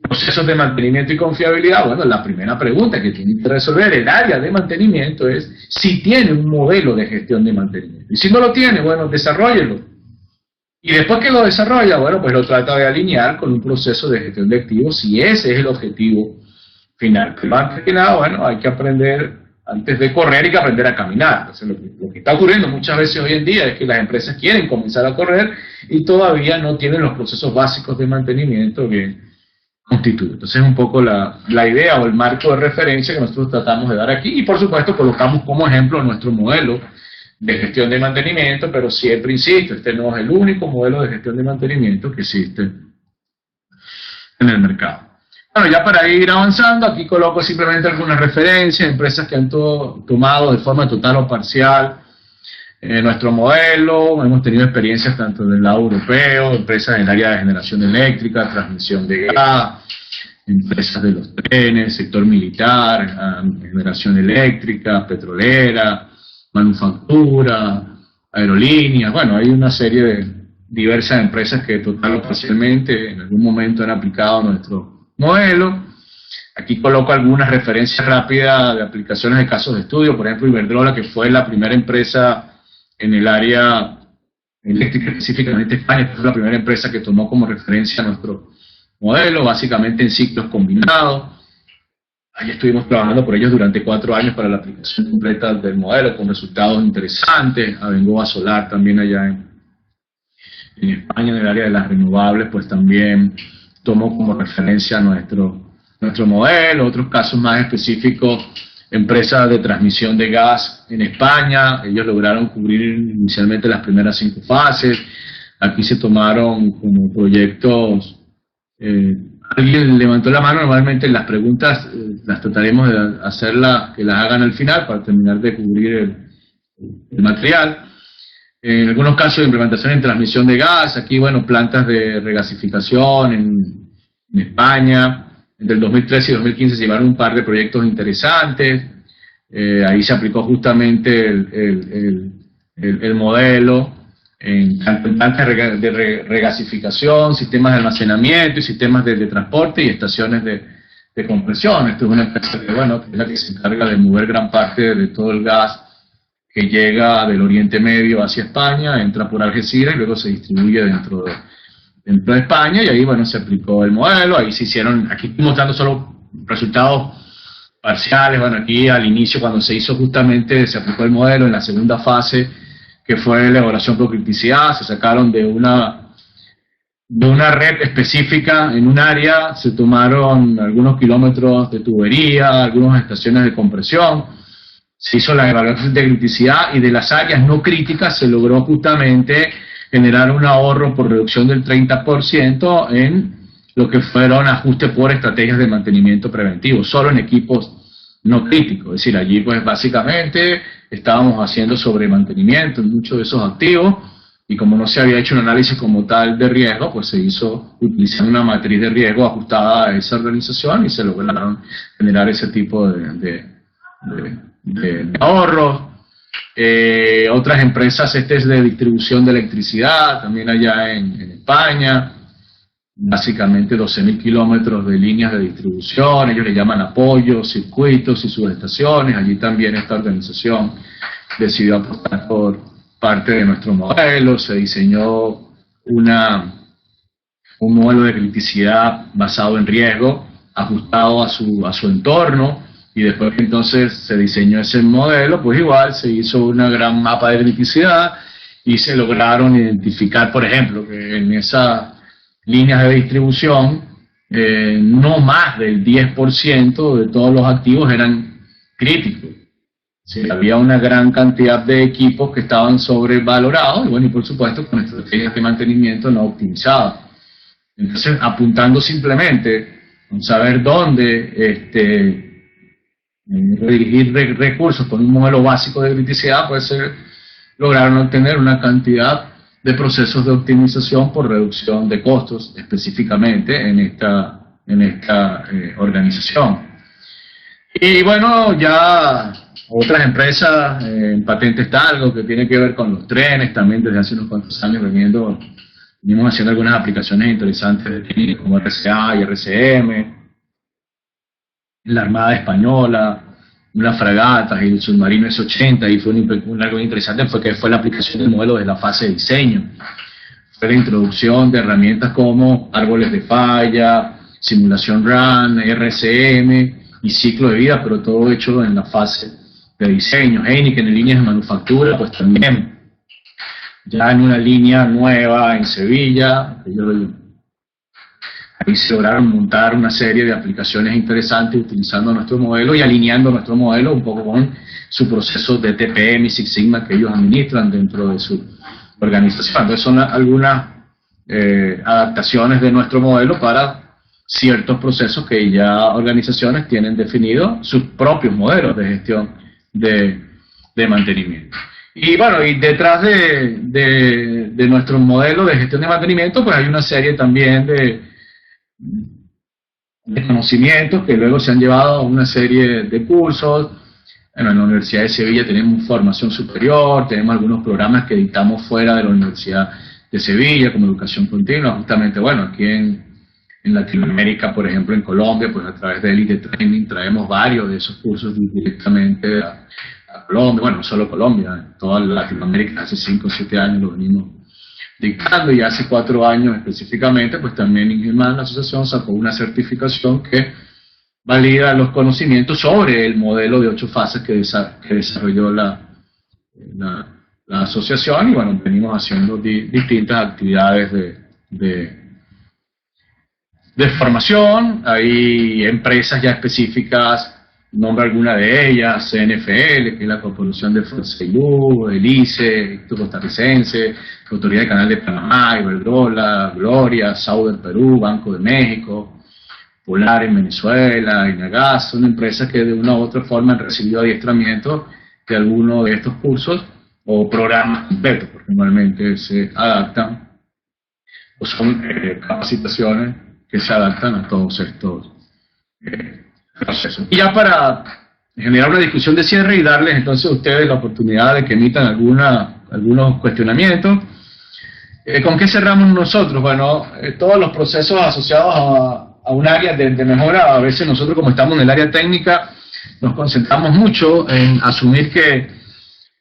Speaker 1: procesos de mantenimiento y confiabilidad, bueno, la primera pregunta que tiene que resolver el área de mantenimiento es si tiene un modelo de gestión de mantenimiento. Y si no lo tiene, bueno, desarróllelo. Y después que lo desarrolla, bueno, pues lo trata de alinear con un proceso de gestión de activos si ese es el objetivo final. Pero antes que nada, bueno, hay que aprender, antes de correr hay que aprender a caminar. Entonces, lo que está ocurriendo muchas veces hoy en día es que las empresas quieren comenzar a correr y todavía no tienen los procesos básicos de mantenimiento bien constituidos. Entonces es un poco la idea o el marco de referencia que nosotros tratamos de dar aquí y por supuesto colocamos como ejemplo nuestro modelo de gestión de mantenimiento, pero siempre insisto, este no es el único modelo de gestión de mantenimiento que existe en el mercado. Bueno, ya para ir avanzando, aquí coloco simplemente algunas referencias, empresas que han tomado de forma total o parcial nuestro modelo. Hemos tenido experiencias tanto del lado europeo, empresas en el área de generación eléctrica, transmisión de gas, empresas de los trenes, sector militar, generación eléctrica, petrolera, manufactura, aerolíneas. Bueno, hay una serie diversas empresas que total o parcialmente en algún momento han aplicado nuestro modelo. Aquí coloco algunas referencias rápidas de aplicaciones de casos de estudio, por ejemplo Iberdrola, que fue la primera empresa en el área eléctrica, específicamente España, que fue la primera empresa que tomó como referencia nuestro modelo, básicamente en ciclos combinados. Ahí estuvimos trabajando por ellos durante 4 años para la aplicación completa del modelo, con resultados interesantes. Abengoa Solar también allá en España, en el área de las renovables, pues también tomó como referencia nuestro modelo. Otros casos más específicos, empresas de transmisión de gas en España, ellos lograron cubrir inicialmente las primeras 5 fases. Aquí se tomaron como proyectos, alguien levantó la mano, normalmente las preguntas las trataremos de hacerlas, que las hagan al final para terminar de cubrir el material. En algunos casos de implementación en transmisión de gas, aquí bueno, plantas de regasificación en España. Entre el 2013 y 2015 se llevaron un par de proyectos interesantes. Ahí se aplicó justamente el modelo en plantas de regasificación, sistemas de almacenamiento y sistemas de transporte y estaciones de compresión. Esto es una empresa que, bueno, que es la que se encarga de mover gran parte de todo el gas que llega del Oriente Medio hacia España, entra por Algeciras y luego se distribuye dentro de España, y ahí bueno, se aplicó el modelo. Ahí se hicieron, aquí estoy mostrando solo resultados parciales. Bueno, aquí al inicio, cuando se hizo justamente, se aplicó el modelo en la segunda fase, que fue la elaboración por criticidad, se sacaron de una red específica en un área, se tomaron algunos kilómetros de tubería, algunas estaciones de compresión, se hizo la evaluación de criticidad, y de las áreas no críticas se logró justamente generar un ahorro por reducción del 30% en lo que fueron ajustes por estrategias de mantenimiento preventivo, solo en equipos no críticos. Es decir, allí pues básicamente estábamos haciendo sobremantenimiento en muchos de esos activos, y como no se había hecho un análisis como tal de riesgo, pues se hizo utilizando una matriz de riesgo ajustada a esa organización, y se lograron generar ese tipo de ahorros. Otras empresas, este es de distribución de electricidad, también allá en España, básicamente 12.000 kilómetros de líneas de distribución, ellos le llaman apoyos, circuitos y subestaciones. Allí también esta organización decidió apostar por parte de nuestro modelo, se diseñó un modelo de criticidad basado en riesgo, ajustado a su entorno, y después que entonces se diseñó ese modelo, pues igual se hizo una gran mapa de criticidad y se lograron identificar, por ejemplo, que en esas líneas de distribución no más del 10% de todos los activos eran críticos. Sí, había una gran cantidad de equipos que estaban sobrevalorados, y bueno, y por supuesto con estrategias de mantenimiento no optimizadas. Entonces, apuntando simplemente con saber dónde redirigir recursos con un modelo básico de criticidad, puede ser, lograron obtener una cantidad de procesos de optimización por reducción de costos, específicamente en esta organización. Y bueno, ya otras empresas, en patente está algo que tiene que ver con los trenes, también desde hace unos cuantos años venimos haciendo algunas aplicaciones interesantes de trenes como RCA y RCM, la Armada Española, unas fragatas y el submarino S-80, y fue algo interesante fue la aplicación del modelo de la fase de diseño. Fue la introducción de herramientas como árboles de falla, simulación RAN, RCM y ciclo de vida, pero todo hecho en la fase de diseño. Heineken en líneas de manufactura, pues también, ya en una línea nueva en Sevilla, ahí se lograron montar una serie de aplicaciones interesantes utilizando nuestro modelo y alineando nuestro modelo un poco con su proceso de TPM y Six Sigma que ellos administran dentro de su organización. Entonces son algunas adaptaciones de nuestro modelo para ciertos procesos que ya organizaciones tienen definidos sus propios modelos de gestión de mantenimiento. Y bueno, y detrás de nuestro modelo de gestión de mantenimiento, pues hay una serie también de conocimientos que luego se han llevado a una serie de cursos. Bueno, en la Universidad de Sevilla tenemos formación superior, tenemos algunos programas que dictamos fuera de la Universidad de Sevilla, como educación continua. Justamente, bueno, aquí en Latinoamérica, por ejemplo, en Colombia, pues a través de Elite Training traemos varios de esos cursos directamente a Colombia, bueno, no solo Colombia, en toda Latinoamérica, hace 5 o 7 años lo venimos dictando, y hace 4 años específicamente, pues también Ingeman, la asociación, sacó una certificación que valida los conocimientos sobre el modelo de 8 fases que desarrolló la asociación, y bueno, venimos haciendo distintas actividades de formación. Hay empresas ya específicas, nombro alguna de ellas: CNFL, que es la Corporación de Fuerza y Luz, el ICE, Instituto Costarricense, Autoridad de Canal de Panamá, Iberdrola, Gloria, Sauder Perú, Banco de México, Polar en Venezuela, Inagas. Son empresas que de una u otra forma han recibido adiestramiento de alguno de estos cursos o programas completos, porque normalmente se adaptan o son capacitaciones que se adaptan a todos estos procesos. Y ya para generar una discusión de cierre y darles entonces a ustedes la oportunidad de que emitan algunos cuestionamientos, ¿con qué cerramos nosotros? Bueno, todos los procesos asociados a un área de mejora, a veces nosotros, como estamos en el área técnica, nos concentramos mucho en asumir que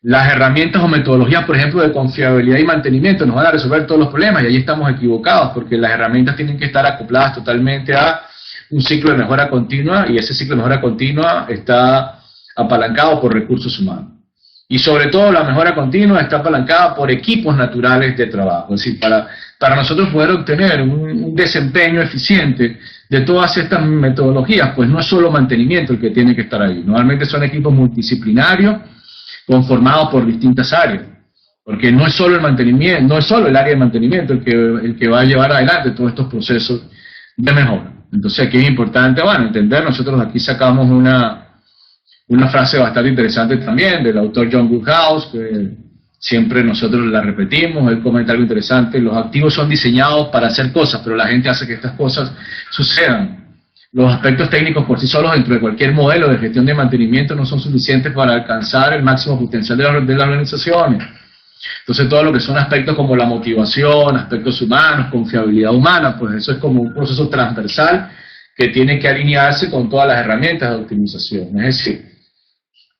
Speaker 1: las herramientas o metodologías, por ejemplo, de confiabilidad y mantenimiento nos van a resolver todos los problemas, y ahí estamos equivocados, porque las herramientas tienen que estar acopladas totalmente a un ciclo de mejora continua, y ese ciclo de mejora continua está apalancado por recursos humanos. Y sobre todo la mejora continua está apalancada por equipos naturales de trabajo. Es decir, para nosotros poder obtener un desempeño eficiente de todas estas metodologías, pues no es solo mantenimiento el que tiene que estar ahí. Normalmente son equipos multidisciplinarios conformados por distintas áreas, porque no es solo el mantenimiento, no es solo el área de mantenimiento el que va a llevar adelante todos estos procesos de mejora. Entonces aquí es importante, bueno, entender. Nosotros aquí sacamos una frase bastante interesante también del autor John Woodhouse, que siempre nosotros la repetimos. Él comenta algo interesante: los activos son diseñados para hacer cosas, pero la gente hace que estas cosas sucedan. Los aspectos técnicos por sí solos dentro de cualquier modelo de gestión de mantenimiento no son suficientes para alcanzar el máximo potencial de las organizaciones. Entonces todo lo que son aspectos como la motivación, aspectos humanos, confiabilidad humana, pues eso es como un proceso transversal que tiene que alinearse con todas las herramientas de optimización. Es decir,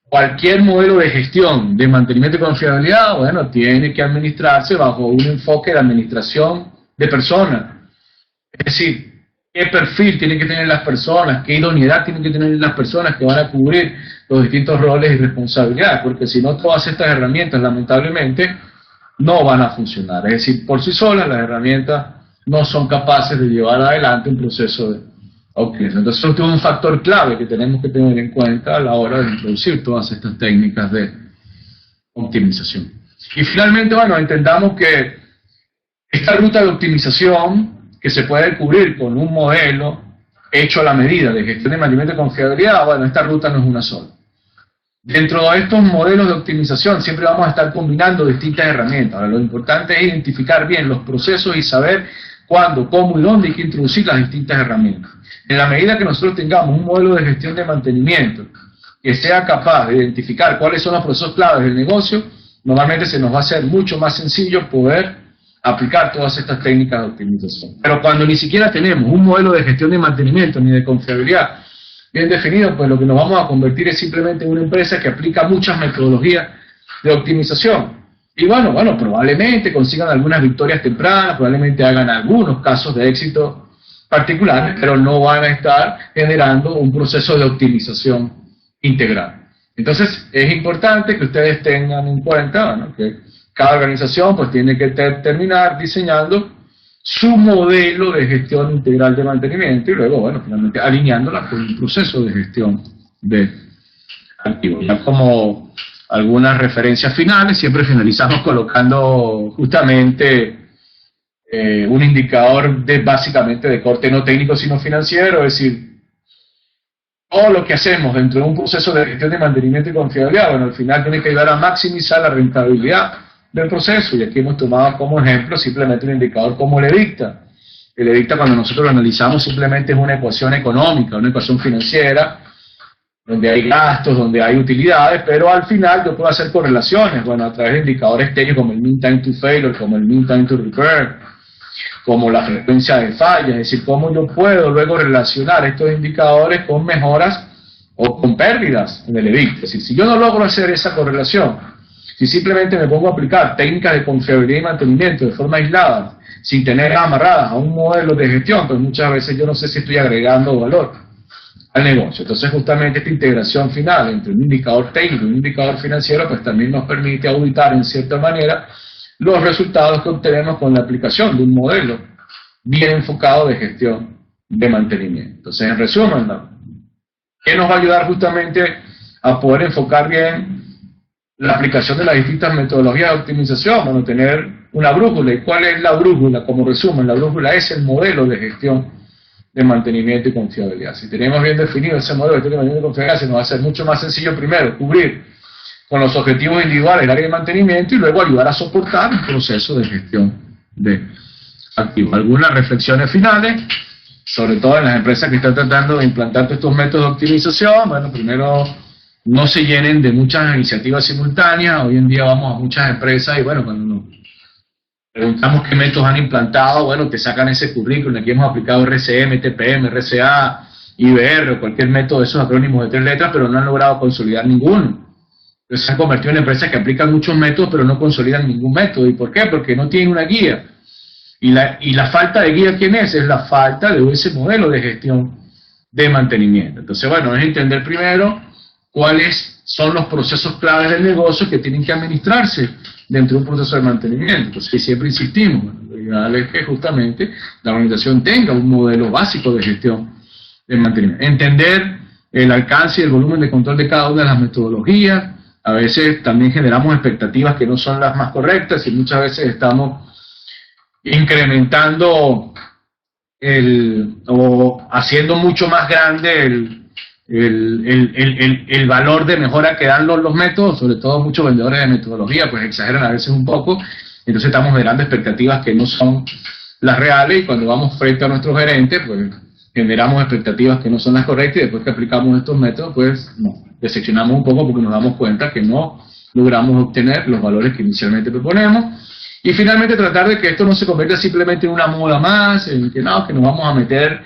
Speaker 1: cualquier modelo de gestión de mantenimiento y confiabilidad, bueno, tiene que administrarse bajo un enfoque de administración de personas. Es decir, qué perfil tienen que tener las personas, qué idoneidad tienen que tener las personas que van a cubrir los distintos roles y responsabilidades, porque si no, todas estas herramientas lamentablemente no van a funcionar. Es decir, por sí solas las herramientas no son capaces de llevar adelante un proceso de optimización. Entonces esto es un factor clave que tenemos que tener en cuenta a la hora de introducir todas estas técnicas de optimización. Y finalmente, bueno, entendamos que esta ruta de optimización, que se puede cubrir con un modelo hecho a la medida de gestión de mantenimiento y confiabilidad, bueno, esta ruta no es una sola. Dentro de estos modelos de optimización siempre vamos a estar combinando distintas herramientas. Ahora, lo importante es identificar bien los procesos y saber cuándo, cómo y dónde hay que introducir las distintas herramientas. En la medida que nosotros tengamos un modelo de gestión de mantenimiento que sea capaz de identificar cuáles son los procesos claves del negocio, normalmente se nos va a hacer mucho más sencillo poder aplicar todas estas técnicas de optimización. Pero cuando ni siquiera tenemos un modelo de gestión de mantenimiento ni de confiabilidad bien definido, pues lo que nos vamos a convertir es simplemente en una empresa que aplica muchas metodologías de optimización. Y bueno, probablemente consigan algunas victorias tempranas, probablemente hagan algunos casos de éxito particulares, pero no van a estar generando un proceso de optimización integral. Entonces, es importante que ustedes tengan en cuenta, bueno, que cada organización pues tiene que terminar diseñando su modelo de gestión integral de mantenimiento y luego, bueno, finalmente alineándola con un proceso de gestión de activos. Ya como algunas referencias finales, siempre finalizamos colocando justamente un indicador básicamente de corte no técnico sino financiero, es decir, todo lo que hacemos dentro de un proceso de gestión de mantenimiento y confiabilidad, bueno, al final tiene que ayudar a maximizar la rentabilidad del proceso, y aquí hemos tomado como ejemplo simplemente un indicador como el EBITDA. El EBITDA, cuando nosotros lo analizamos, simplemente es una ecuación económica, una ecuación financiera, donde hay gastos, donde hay utilidades, pero al final yo puedo hacer correlaciones, bueno, a través de indicadores técnicos como el mean time to failure, como el mean time to repair, como la frecuencia de fallas, es decir, cómo yo puedo luego relacionar estos indicadores con mejoras o con pérdidas en el EBIT. Es decir, si yo no logro hacer esa correlación, si simplemente me pongo a aplicar técnicas de confiabilidad y mantenimiento de forma aislada, sin tener amarradas a un modelo de gestión, pues muchas veces yo no sé si estoy agregando valor al negocio. Entonces justamente esta integración final entre un indicador técnico y un indicador financiero pues también nos permite auditar en cierta manera los resultados que obtenemos con la aplicación de un modelo bien enfocado de gestión de mantenimiento. Entonces, en resumen, ¿qué nos va a ayudar justamente a poder enfocar bien la aplicación de las distintas metodologías de optimización? Bueno, tener una brújula. ¿Y cuál es la brújula? Como resumen, la brújula es el modelo de gestión de mantenimiento y confiabilidad. Si tenemos bien definido ese modelo de gestión de mantenimiento y confiabilidad, se nos va a hacer mucho más sencillo primero cubrir con los objetivos individuales el área de mantenimiento y luego ayudar a soportar un proceso de gestión de activos. Algunas reflexiones finales, sobre todo en las empresas que están tratando de implantar estos métodos de optimización. Bueno, primero, no se llenen de muchas iniciativas simultáneas. Hoy en día vamos a muchas empresas y bueno, cuando nos preguntamos qué métodos han implantado, bueno, te sacan ese currículum, aquí hemos aplicado RCM, TPM, RCA, IBR o cualquier método de esos acrónimos de 3 letras, pero no han logrado consolidar ninguno. Entonces se han convertido en empresas que aplican muchos métodos, pero no consolidan ningún método. ¿Y por qué? Porque no tienen una guía. Y la falta de guía, ¿quién es? Es la falta de ese modelo de gestión de mantenimiento. Entonces, bueno, es entender primero cuáles son los procesos claves del negocio que tienen que administrarse dentro de un proceso de mantenimiento. Entonces, siempre insistimos, bueno, lo ideal es que justamente la organización tenga un modelo básico de gestión de mantenimiento. Entender el alcance y el volumen de control de cada una de las metodologías. A veces también generamos expectativas que no son las más correctas y muchas veces estamos incrementando o haciendo mucho más grande el valor de mejora que dan los métodos. Sobre todo muchos vendedores de metodología pues exageran a veces un poco, entonces estamos generando expectativas que no son las reales y cuando vamos frente a nuestros gerentes pues generamos expectativas que no son las correctas y después que aplicamos estos métodos pues nos decepcionamos un poco porque nos damos cuenta que no logramos obtener los valores que inicialmente proponemos. Y finalmente tratar de que esto no se convierta simplemente en una moda más, en que no, que nos vamos a meter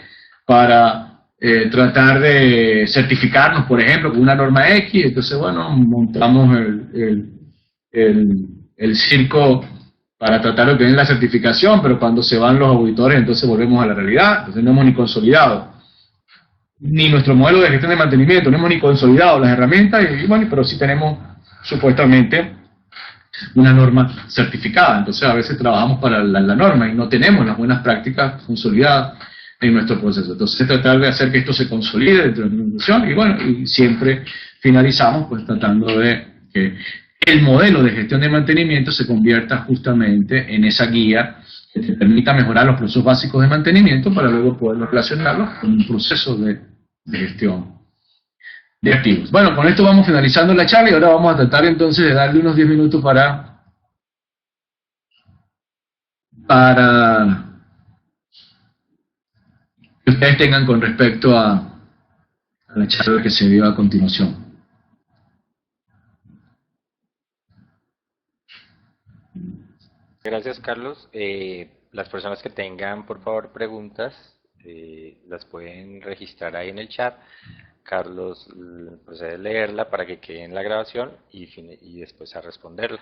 Speaker 1: para tratar de certificarnos, por ejemplo, con una norma X. Entonces, bueno, montamos el circo para tratar de obtener la certificación, pero cuando se van los auditores, entonces volvemos a la realidad. Entonces no hemos ni consolidado ni nuestro modelo de gestión de mantenimiento, no hemos ni consolidado las herramientas, y bueno, pero sí tenemos supuestamente una norma certificada. Entonces a veces trabajamos para la norma y no tenemos las buenas prácticas consolidadas en nuestro proceso. Entonces tratar de hacer que esto se consolide dentro de la organización y bueno, y siempre finalizamos pues tratando de que el modelo de gestión de mantenimiento se convierta justamente en esa guía que te permita mejorar los procesos básicos de mantenimiento para luego poderlos relacionarlos con un proceso de gestión de activos. Bueno, con esto vamos finalizando la charla y ahora vamos a tratar entonces de darle unos 10 minutos para que ustedes tengan con respecto a la charla que se dio a continuación.
Speaker 2: Gracias, Carlos. Las personas que tengan, por favor, preguntas, las pueden registrar ahí en el chat. Carlos procede a leerla para que quede en la grabación y después a responderla.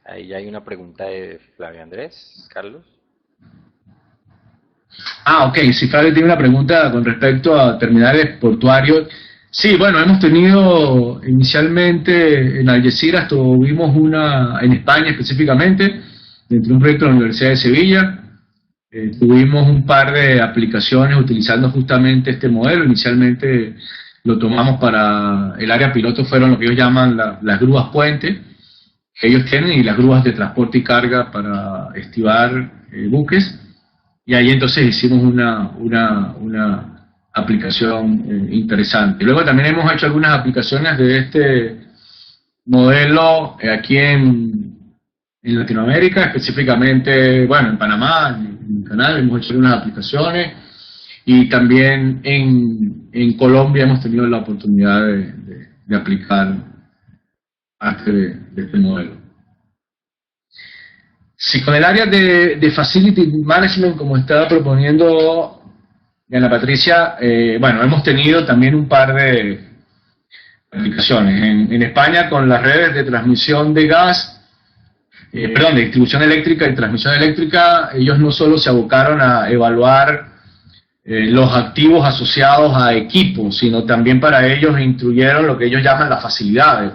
Speaker 2: Ahí hay una pregunta de Flavio Andrés. Carlos.
Speaker 1: Ok, si Flavio tiene una pregunta con respecto a terminales portuarios. Sí, bueno, hemos tenido inicialmente en Algeciras, tuvimos una, en España específicamente, dentro de un proyecto de la Universidad de Sevilla. Tuvimos un par de aplicaciones utilizando justamente este modelo. Inicialmente lo tomamos para el área piloto, fueron lo que ellos llaman las grúas puente que ellos tienen y las grúas de transporte y carga para estivar buques. Y ahí entonces hicimos una aplicación interesante. Luego también hemos hecho algunas aplicaciones de este modelo aquí en Latinoamérica, específicamente, bueno, en Panamá, en el canal, hemos hecho algunas aplicaciones y también en Colombia hemos tenido la oportunidad de aplicar parte de este modelo. Si con el área de Facility Management, como estaba proponiendo Ana Patricia, bueno, hemos tenido también un par de aplicaciones. En España, con las redes de transmisión de gas, de distribución eléctrica y transmisión eléctrica, ellos no solo se abocaron a evaluar los activos asociados a equipos, sino también para ellos incluyeron lo que ellos llaman las facilidades.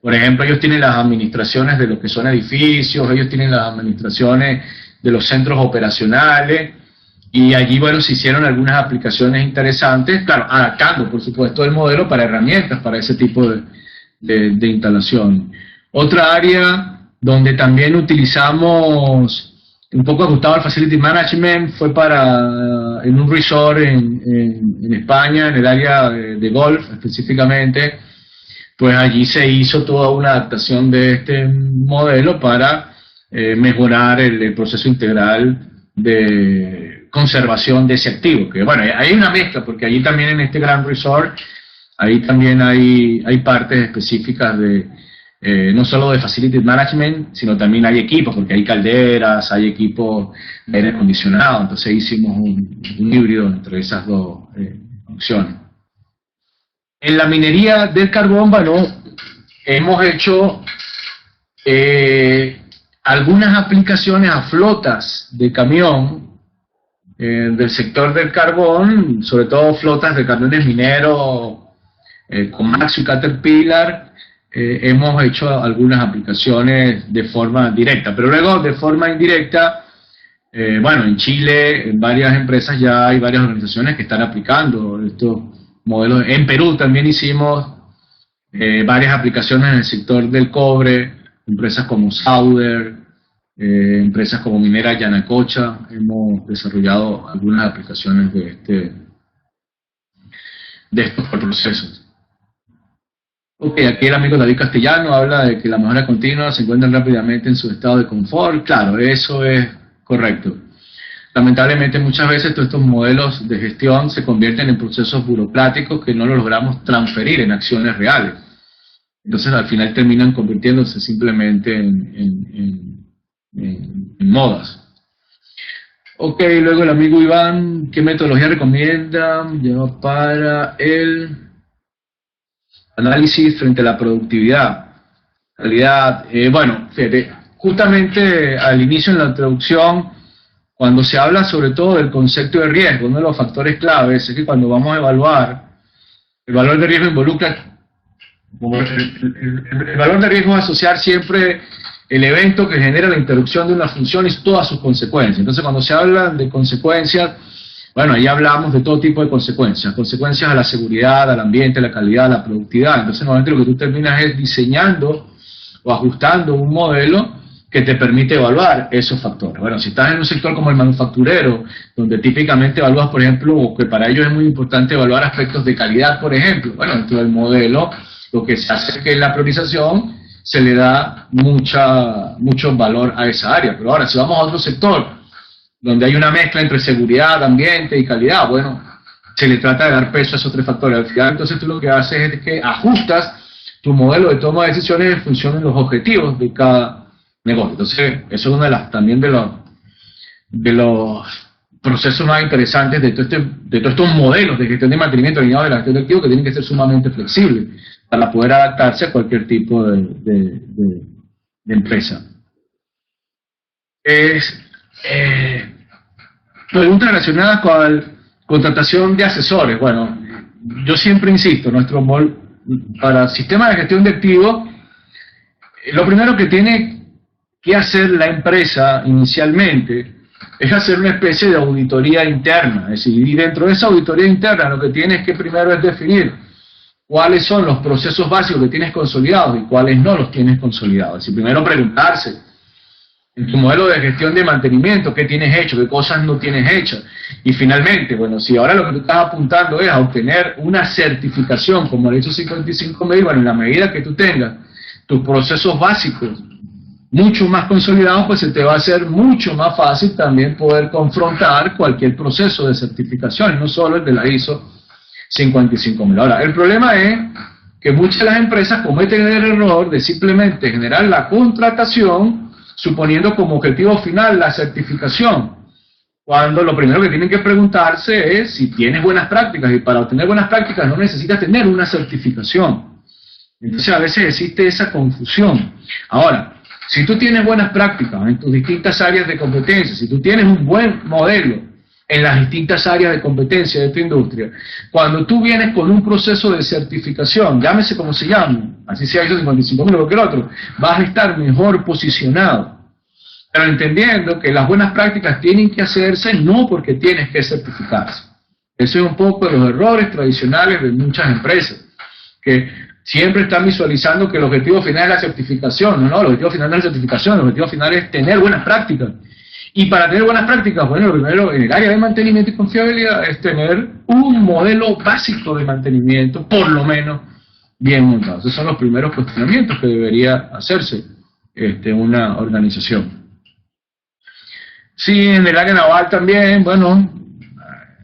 Speaker 1: Por ejemplo, ellos tienen las administraciones de lo que son edificios, ellos tienen las administraciones de los centros operacionales, y allí, bueno, se hicieron algunas aplicaciones interesantes, claro, adaptando, por supuesto, el modelo para herramientas, para ese tipo de instalación. Otra área donde también utilizamos, un poco ajustado al Facility Management, fue en un resort en España, en el área de golf específicamente. Pues allí se hizo toda una adaptación de este modelo para mejorar el proceso integral de conservación de ese activo. Que bueno, hay una mezcla, porque allí también en este gran resort, ahí también hay partes específicas no solo de Facility Management, sino también hay equipos, porque hay calderas, hay equipos de aire acondicionado, entonces hicimos un híbrido entre esas dos opciones. En la minería del carbón, bueno, hemos hecho algunas aplicaciones a flotas de camión del sector del carbón, sobre todo flotas de camiones mineros, Komatsu y Caterpillar. Hemos hecho algunas aplicaciones de forma directa, pero luego de forma indirecta, bueno, en Chile, en varias empresas ya hay varias organizaciones que están aplicando estos modelos. En Perú también hicimos varias aplicaciones en el sector del cobre, empresas como Sauder, empresas como Minera Yanacocha, hemos desarrollado algunas aplicaciones de estos procesos. Ok, aquí el amigo David Castellano habla de que la mejora continua se encuentra rápidamente en su estado de confort. Claro, eso es correcto. Lamentablemente muchas veces todos estos modelos de gestión se convierten en procesos burocráticos que no los logramos transferir en acciones reales. Entonces al final terminan convirtiéndose simplemente en modas. Ok, luego el amigo Iván, ¿qué metodología recomienda para el análisis frente a la productividad? Realidad, bueno, fíjate, justamente al inicio en la introducción, cuando se habla sobre todo del concepto de riesgo, uno de los factores claves es que cuando vamos a evaluar, el valor de riesgo involucra, el valor de riesgo es asociar siempre el evento que genera la interrupción de una función y todas sus consecuencias. Entonces cuando se habla de consecuencias, bueno, ahí hablamos de todo tipo de consecuencias, consecuencias a la seguridad, al ambiente, a la calidad, a la productividad. Entonces normalmente lo que tú terminas es diseñando o ajustando un modelo que te permite evaluar esos factores. Bueno, si estás en un sector como el manufacturero, donde típicamente evalúas, por ejemplo, o que para ellos es muy importante evaluar aspectos de calidad, por ejemplo, bueno, dentro del modelo lo que se hace es que en la priorización se le da mucho valor a esa área. Pero ahora, si vamos a otro sector, donde hay una mezcla entre seguridad, ambiente y calidad, bueno, se le trata de dar peso a esos tres factores. Al final, entonces tú lo que haces es que ajustas tu modelo de toma de decisiones en función de los objetivos de cada negocio. Entonces, eso es una de también de los procesos más interesantes de todos estos modelos de gestión de mantenimiento alineados de la gestión de activos, que tienen que ser sumamente flexibles para poder adaptarse a cualquier tipo de empresa. Preguntas relacionadas con la contratación de asesores. Bueno, yo siempre insisto, para sistemas de gestión de activos, lo primero que tiene que hacer la empresa inicialmente es hacer una especie de auditoría interna. Es decir, y dentro de esa auditoría interna lo que tienes que primero es definir cuáles son los procesos básicos que tienes consolidados y cuáles no los tienes consolidados. Es decir, primero preguntarse en tu modelo de gestión de mantenimiento qué tienes hecho, qué cosas no tienes hechas. Y finalmente, bueno, si ahora lo que tú estás apuntando es a obtener una certificación como el ISO 55000, bueno, en la medida que tú tengas tus procesos básicos mucho más consolidados, pues se te va a hacer mucho más fácil también poder confrontar cualquier proceso de certificación, no solo el de la ISO 55000. Ahora, el problema es que muchas de las empresas cometen el error de simplemente generar la contratación suponiendo como objetivo final la certificación, cuando lo primero que tienen que preguntarse es si tienes buenas prácticas, y para obtener buenas prácticas no necesitas tener una certificación. Entonces a veces existe esa confusión. Ahora, si tú tienes buenas prácticas en tus distintas áreas de competencia, si tú tienes un buen modelo en las distintas áreas de competencia de tu industria, cuando tú vienes con un proceso de certificación, llámese como se llame, así sea ISO 55000 o cualquier otro, vas a estar mejor posicionado. Pero entendiendo que las buenas prácticas tienen que hacerse no porque tienes que certificarse. Eso es un poco de los errores tradicionales de muchas empresas, que siempre están visualizando que el objetivo final es la certificación. No, el objetivo final no es la certificación, el objetivo final es tener buenas prácticas. Y para tener buenas prácticas, bueno, lo primero en el área de mantenimiento y confiabilidad es tener un modelo básico de mantenimiento, por lo menos, bien montado. Esos son los primeros cuestionamientos que debería hacerse una organización. Sí, en el área naval también, bueno,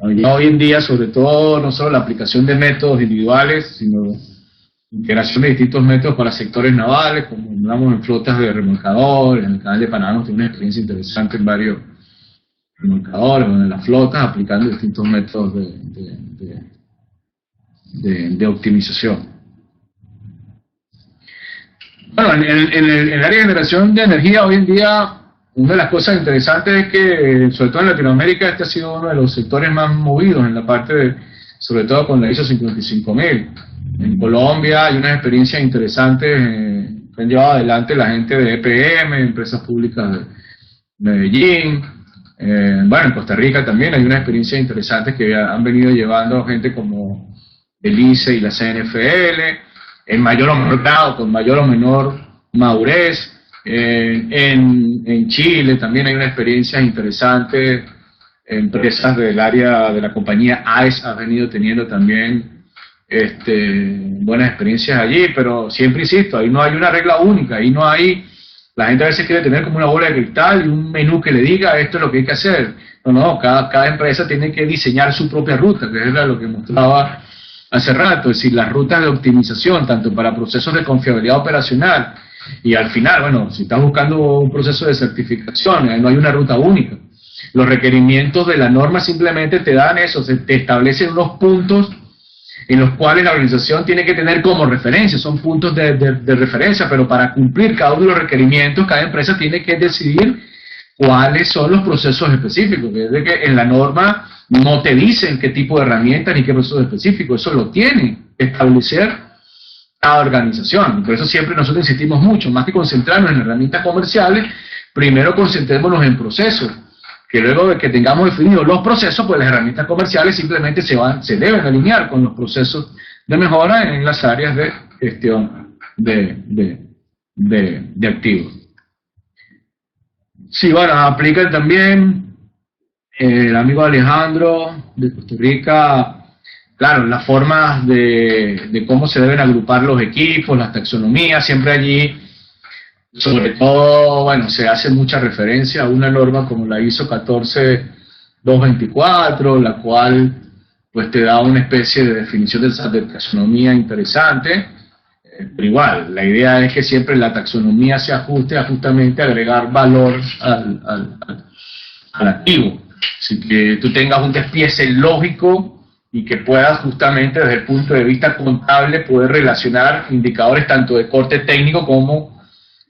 Speaker 1: hoy en día, sobre todo, no solo la aplicación de métodos individuales, sino integración de distintos métodos para sectores navales, como hablamos en flotas de remolcadores. En el canal de Panamá tenemos una experiencia interesante en varios remolcadores, en las flotas, aplicando distintos métodos de optimización. Bueno, en el área de generación de energía, hoy en día, una de las cosas interesantes es que, sobre todo en Latinoamérica, este ha sido uno de los sectores más movidos en la parte de, sobre todo con la ISO 55000. En Colombia hay unas experiencias interesantes que han llevado adelante la gente de EPM, empresas públicas de Medellín. Bueno, en Costa Rica también hay unas experiencias interesantes que han venido llevando gente como el ICE y la CNFL, en mayor o menor grado, con mayor o menor madurez. En Chile también hay una experiencia interesante. Empresas del área de la compañía AES han venido teniendo también buenas experiencias allí, pero siempre insisto, ahí no hay una regla única, ahí no hay, la gente a veces quiere tener como una bola de cristal y un menú que le diga esto es lo que hay que hacer. No, cada empresa tiene que diseñar su propia ruta, que es lo que mostraba hace rato, es decir, las rutas de optimización, tanto para procesos de confiabilidad operacional, y al final, bueno, si estás buscando un proceso de certificación, no hay una ruta única. Los requerimientos de la norma simplemente te dan eso, te establecen unos puntos en los cuales la organización tiene que tener como referencia, son puntos de referencia, pero para cumplir cada uno de los requerimientos, cada empresa tiene que decidir cuáles son los procesos específicos. Desde que en la norma no te dicen qué tipo de herramientas ni qué procesos específicos, eso lo tiene que establecer cada organización. Por eso siempre nosotros insistimos mucho, más que concentrarnos en herramientas comerciales, primero concentrémonos en procesos, que luego de que tengamos definidos los procesos, pues las herramientas comerciales simplemente se deben alinear con los procesos de mejora en las áreas de gestión de activos. Sí, bueno, aplican también el amigo Alejandro de Costa Rica, claro, las formas de cómo se deben agrupar los equipos, las taxonomías, siempre allí. Sobre todo, bueno, se hace mucha referencia a una norma como la ISO 14224, la cual pues te da una especie de definición de taxonomía interesante, pero igual, la idea es que siempre la taxonomía se ajuste a justamente agregar valor al activo, así que tú tengas un despiece lógico y que puedas justamente desde el punto de vista contable poder relacionar indicadores tanto de corte técnico como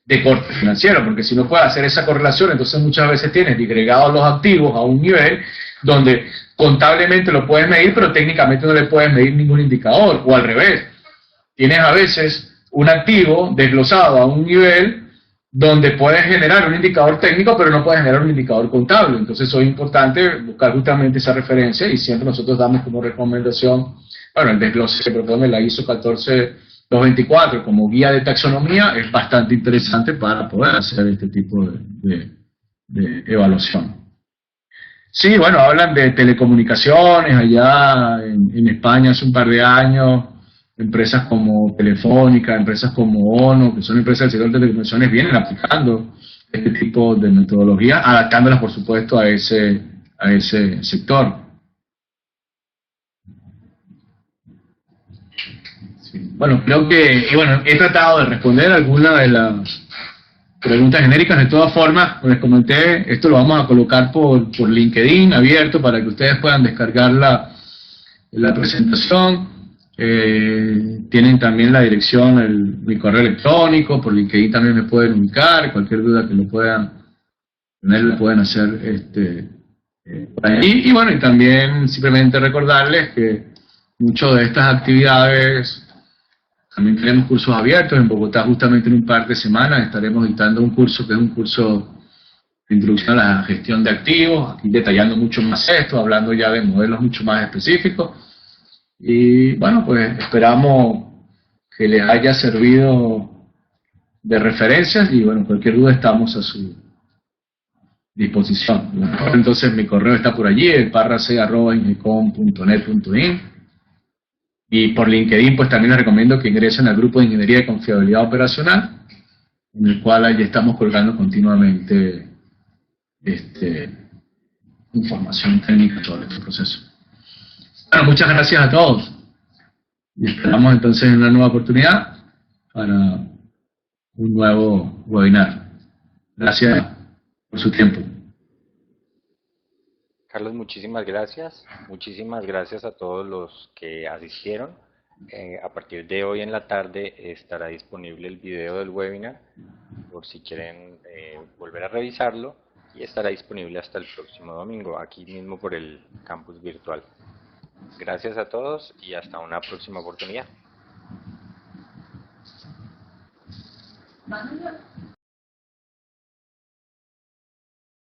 Speaker 1: de corte financiero, porque si no puedes hacer esa correlación, entonces muchas veces tienes disgregados los activos a un nivel donde contablemente lo puedes medir, pero técnicamente no le puedes medir ningún indicador, o al revés. Tienes a veces un activo desglosado a un nivel donde puedes generar un indicador técnico, pero no puedes generar un indicador contable. Entonces es importante buscar justamente esa referencia, y siempre nosotros damos como recomendación, bueno, el desglose que propone la ISO 14224 como guía de taxonomía es bastante interesante para poder hacer este tipo de evaluación. Sí, bueno, hablan de telecomunicaciones allá en España hace un par de años. empresas como Telefónica, empresas como ONO, que son empresas del sector de telecomunicaciones, vienen aplicando este tipo de metodologías, adaptándolas, por supuesto, a ese sector. Sí. Bueno, creo que he tratado de responder algunas de las preguntas genéricas. De todas formas, como les comenté, esto lo vamos a colocar por LinkedIn abierto para que ustedes puedan descargar la presentación. Tienen también la dirección, mi correo electrónico, por LinkedIn también me pueden ubicar, cualquier duda que lo puedan tener la pueden hacer por allí. Y bueno, y también simplemente recordarles que muchas de estas actividades, también tenemos cursos abiertos. En Bogotá justamente en un par de semanas estaremos dictando un curso que es un curso de introducción a la gestión de activos, aquí detallando mucho más esto, hablando ya de modelos mucho más específicos. Y bueno, pues esperamos que les haya servido de referencias y bueno, cualquier duda estamos a su disposición. Entonces mi correo está por allí, parrace@ingecom.net.in, y por LinkedIn pues también les recomiendo que ingresen al grupo de Ingeniería de Confiabilidad Operacional, en el cual allí estamos colgando continuamente información técnica sobre este proceso. Bueno, muchas gracias a todos. Y esperamos entonces en una nueva oportunidad para un nuevo webinar. Gracias por su tiempo.
Speaker 2: Carlos, muchísimas gracias. Muchísimas gracias a todos los que asistieron. A partir de hoy en la tarde estará disponible el video del webinar por si quieren volver a revisarlo, y estará disponible hasta el próximo domingo, aquí mismo por el campus virtual. Gracias a todos y hasta una próxima oportunidad.